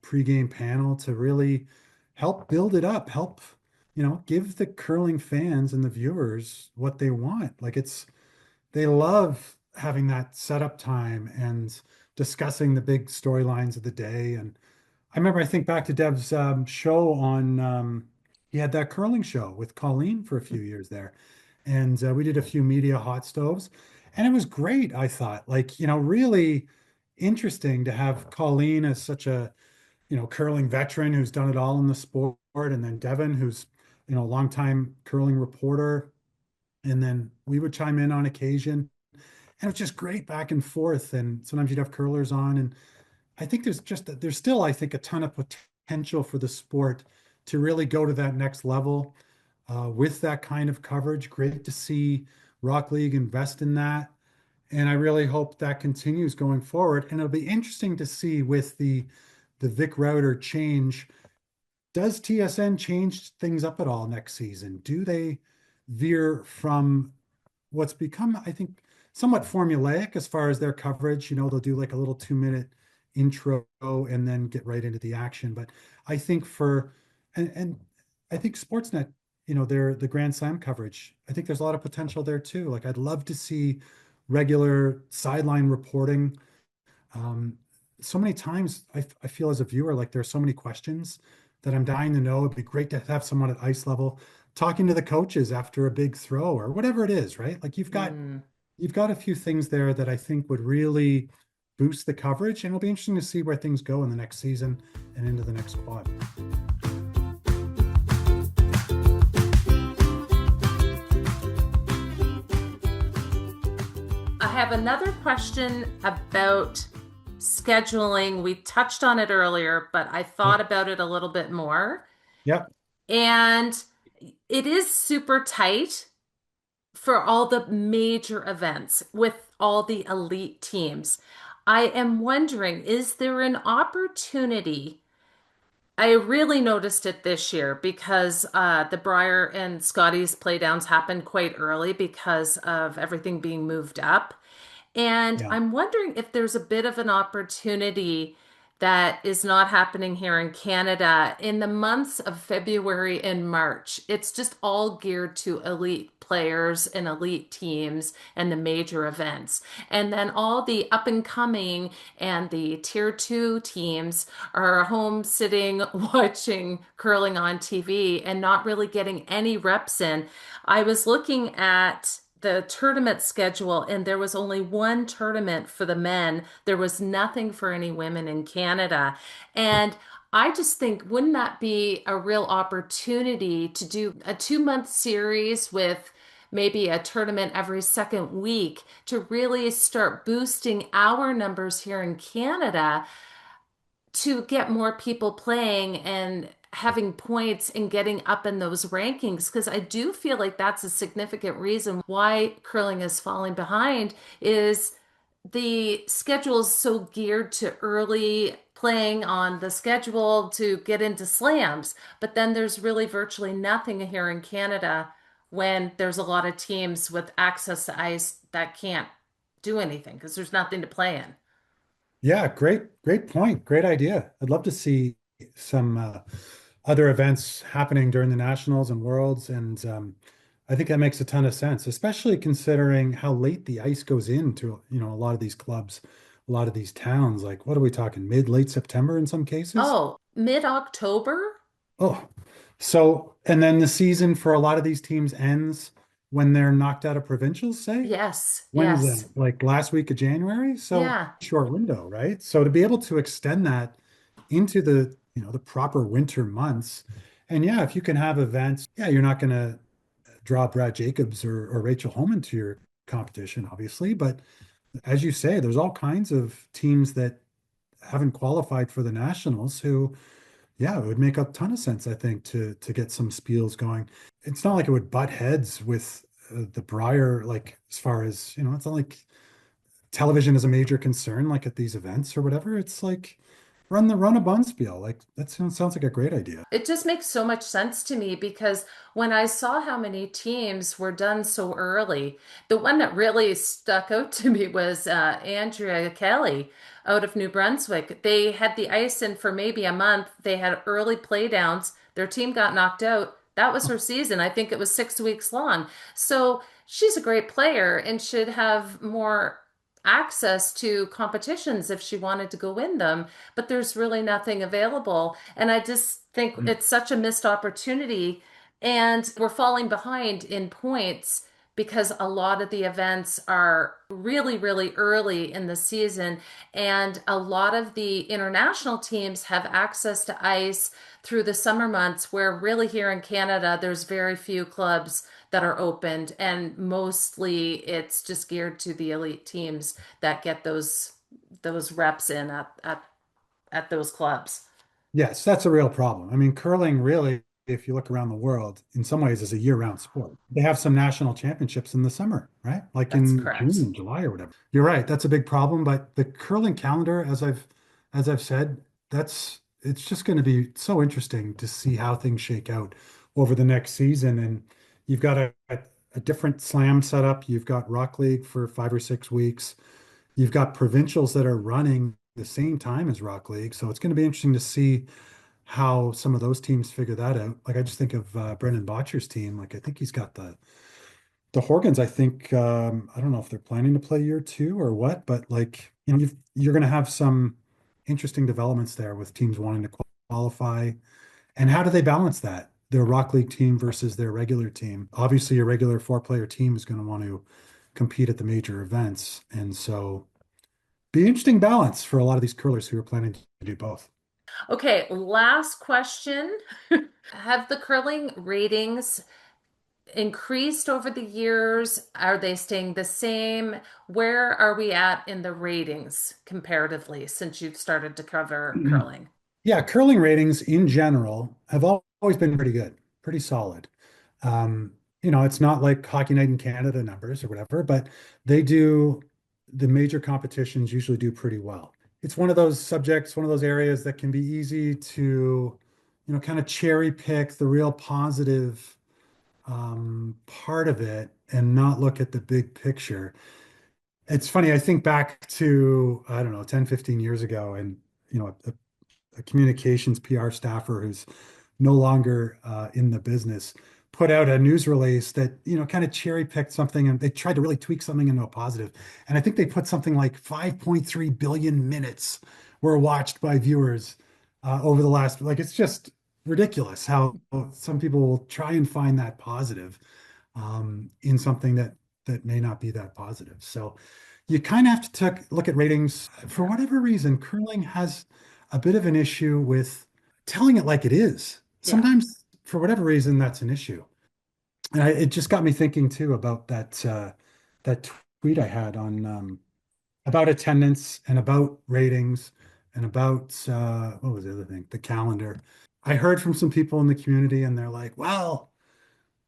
pregame panel to really help build it up, help, give the curling fans and the viewers what they want. Like they love having that setup time and discussing the big storylines of the day. And I remember, I think back to Dev's show on, he had that curling show with Colleen for a few years there. And we did a few media hot stoves. And it was great, I thought. Like, really interesting to have Colleen as such a, curling veteran who's done it all in the sport. And then Devin, who's, a longtime curling reporter. And then we would chime in on occasion. And it's just great back and forth. And sometimes you'd have curlers on. And I think there's still, I think, a ton of potential for the sport to really go to that next level with that kind of coverage. Great to see Rock League invest in that. And I really hope that continues going forward. And it'll be interesting to see with the Vic router change. Does TSN change things up at all next season? Do they veer from what's become, I think, somewhat formulaic as far as their coverage? They'll do like a little 2-minute intro and then get right into the action. But I think and I think Sportsnet, the Grand Slam coverage, I think there's a lot of potential there too. Like I'd love to see regular sideline reporting. Um, so many times I feel as a viewer, like there's so many questions that I'm dying to know. It'd be great to have someone at ice level talking to the coaches after a big throw or whatever it is, right? Like
Mm.
you've got a few things there that I think would really boost the coverage, and it'll be interesting to see where things go in the next season and into the next quad.
I have another question about scheduling. We touched on it earlier, but I
Yeah.
thought about it a little bit more.
Yeah.
And it is super tight for all the major events with all the elite teams. I am wondering, is there an opportunity? I really noticed it this year because the Brier and Scotty's playdowns happened quite early because of everything being moved up. And
Yeah.
I'm wondering if there's a bit of an opportunity that is not happening here in Canada in the months of February and March. It's just all geared to elite players and elite teams and the major events. And then all the up and coming and the tier two teams are home sitting watching curling on TV and not really getting any reps in. I was looking at the tournament schedule, and there was only one tournament for the men. There was nothing for any women in Canada. And I just think, wouldn't that be a real opportunity to do a 2 month series with maybe a tournament every second week to really start boosting our numbers here in Canada to get more people playing and having points and getting up in those rankings? Because I do feel like that's a significant reason why curling is falling behind, is the schedule is so geared to early playing on the schedule to get into slams, but then there's really virtually nothing here in Canada when there's a lot of teams with access to ice that can't do anything because there's nothing to play in.
Yeah, great point. Great idea. I'd love to see some other events happening during the nationals and worlds. And I think that makes a ton of sense, especially considering how late the ice goes into, a lot of these clubs, a lot of these towns. Like, what are we talking? Late September in some cases?
Oh, mid-October?
Oh, so, and then the season for a lot of these teams ends when they're knocked out of provincials, say?
Yes,
When is
yes.
that? Like last week of January? So
Yeah.
short window, right? So to be able to extend that into the proper winter months, and yeah, if you can have events, yeah, you're not going to draw Brad Jacobs or Rachel Homan to your competition, obviously. But as you say, there's all kinds of teams that haven't qualified for the nationals who, yeah, it would make a ton of sense, I think, to get some spiels going. It's not like it would butt heads with the Brier, like as far as, it's not like television is a major concern, like at these events or whatever. It's like run a bun spiel. Like that sounds like a great idea.
It just makes so much sense to me because when I saw how many teams were done so early, the one that really stuck out to me was Andrea Kelly out of New Brunswick. They had the ice in for maybe a month. They had early playdowns. Their team got knocked out. That was her season. I think it was 6 weeks long. So she's a great player and should have more access to competitions if she wanted to go win them, but there's really nothing available. And I just think it's such a missed opportunity. And we're falling behind in points because a lot of the events are really, really early in the season. And a lot of the international teams have access to ice through the summer months, where really here in Canada, there's very few clubs that are opened, and mostly it's just geared to the elite teams that get those reps in at those clubs.
Yes, that's a real problem. I mean, curling really, if you look around the world, in some ways is a year-round sport. They have some national championships in the summer, right? Like
That's
in June
correct.
and July or whatever. You're right, that's a big problem, but the curling calendar, as I've said, that's it's just going to be so interesting to see how things shake out over the next season. And you've got a different slam setup. You've got Rock League for 5 or 6 weeks. You've got provincials that are running the same time as Rock League. So it's going to be interesting to see how some of those teams figure that out. Like I just think of Brendan Botcher's team. Like I think he's got the Horgans. I think I don't know if they're planning to play year two or what, but like you're going to have some interesting developments there with teams wanting to qualify. And how do they balance that? Their Rock League team versus their regular team. Obviously, your regular four-player team is going to want to compete at the major events, and so be an interesting balance for a lot of these curlers who are planning to do both.
Okay, last question. Have the curling ratings increased over the years? Are they staying the same? Where are we at in the ratings comparatively since you've started to cover curling?
Yeah, curling ratings in general have always been pretty good, pretty solid. It's not like Hockey Night in Canada numbers or whatever, but they do the major competitions usually do pretty well. It's one of those subjects, one of those areas that can be easy to, kind of cherry pick the real positive part of it and not look at the big picture. It's funny, I think back to, I don't know, 10, 15 years ago, and a communications PR staffer who's no longer in the business put out a news release that kind of cherry picked something, and they tried to really tweak something into a positive. And I think they put something like 5.3 billion minutes were watched by viewers over the last, like, it's just ridiculous how some people will try and find that positive in something that may not be that positive. So you kind of have to look at ratings. For whatever reason, curling has a bit of an issue with telling it like it is.
Yeah.
Sometimes, for whatever reason, that's an issue. And it just got me thinking too about that tweet I had on about attendance and about ratings and about what was the other thing? The calendar. I heard from some people in the community, and they're like, "Well,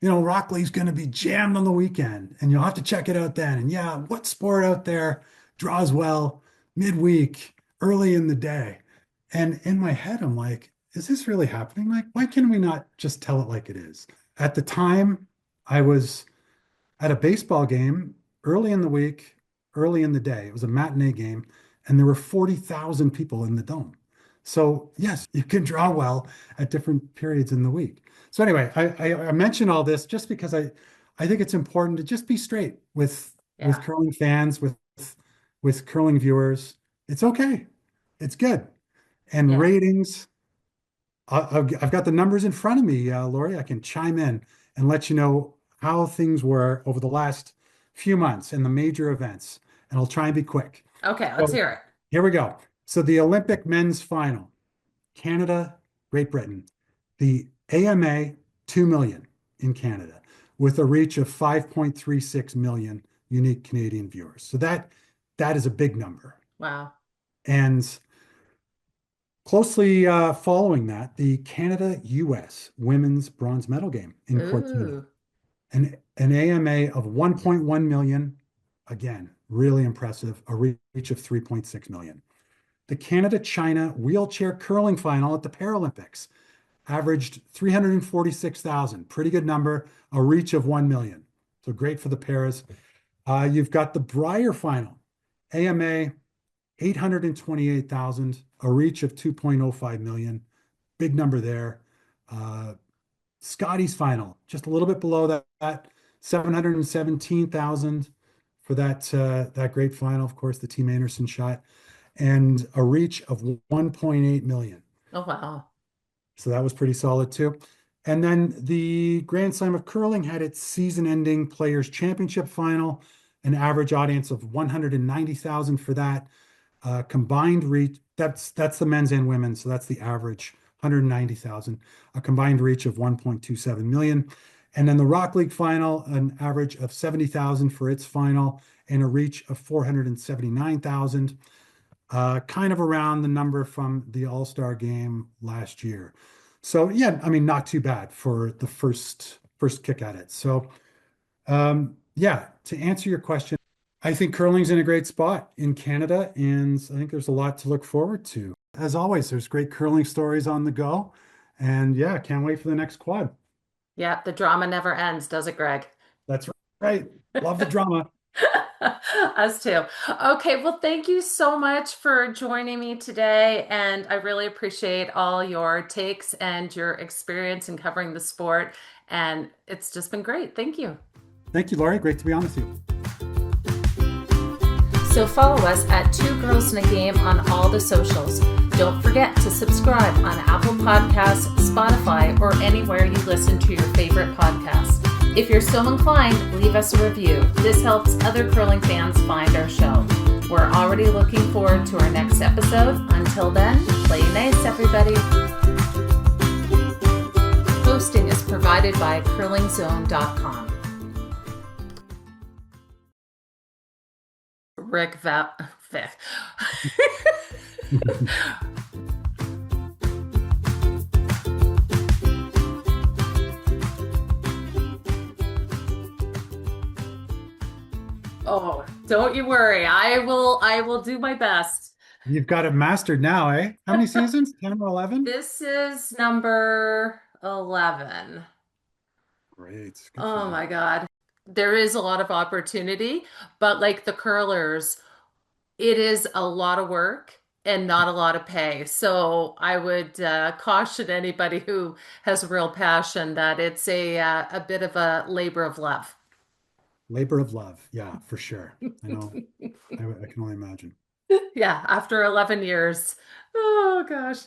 Rock League's going to be jammed on the weekend, and you'll have to check it out then." And yeah, what sport out there draws well midweek, early in the day? And in my head, I'm like, is this really happening? Like, why can we not just tell it like it is? At the time, I was at a baseball game early in the week, early in the day. It was a matinee game, and there were 40,000 people in the dome. So, yes, you can draw well at different periods in the week. So, anyway, I mention all this just because I think it's important to just be straight with
Yeah.
curling fans, with curling viewers. It's okay. It's good. And
Yeah.
ratings, I've got the numbers in front of me, Lori. I can chime in and let you know how things were over the last few months and the major events. And I'll try and be quick.
Okay, let's
So
hear it.
here we go. So the Olympic men's final, Canada, Great Britain. The AMA, 2 million in Canada. with a reach of 5.36 million unique Canadian viewers. So that is a big number.
Wow.
And closely following that, the Canada-US women's bronze medal game in Cortina,
Ooh.
an AMA of 1.1 million, again, really impressive, a reach of 3.6 million. The Canada-China wheelchair curling final at the Paralympics averaged 346,000, pretty good number, a reach of 1 million. So great for the paras. You've got the Brier final, AMA 828,000, a reach of 2.05 million. Big number there. Scotty's final, just a little bit below that 717,000 for that great final. Of course, the Team Anderson shot, and a reach of 1.8 million.
Oh, wow.
So that was pretty solid too. And then the Grand Slam of Curling had its season-ending Players Championship final, an average audience of 190,000 for that. Combined reach, that's the men's and women's, so that's the average, 190,000, a combined reach of 1.27 million. And then the Rock League final, an average of 70,000 for its final and a reach of 479,000, kind of around the number from the All-Star game last year. So yeah, I mean, not too bad for the first kick at it. So yeah, to answer your question, I think curling's in a great spot in Canada, and I think there's a lot to look forward to. As always, there's great curling stories on the go. And yeah, can't wait for the next quad.
Yeah, the drama never ends, does it, Greg?
That's right. Love the drama.
Us too. Okay, well, thank you so much for joining me today. And I really appreciate all your takes and your experience in covering the sport. And it's just been great. Thank you.
Thank you, Laurie. Great to be on with you.
So follow us at Two Girls in a Game on all the socials. Don't forget to subscribe on Apple Podcasts, Spotify, or anywhere you listen to your favorite podcasts. If you're so inclined, leave us a review. This helps other curling fans find our show. We're already looking forward to our next episode. Until then, play nice, everybody. Hosting is provided by curlingzone.com. Rick Va- Oh, don't you worry. I will do my best.
You've got it mastered now, eh? How many seasons? 10 or 11?
This is number 11.
Great. Good for
Oh
you.
my God. There is a lot of opportunity, but like the curlers, it is a lot of work and not a lot of pay. So I would caution anybody who has a real passion that it's a bit of a labor of love.
Labor of love. Yeah, for sure. I know. I can only imagine.
Yeah, after 11 years. Oh gosh.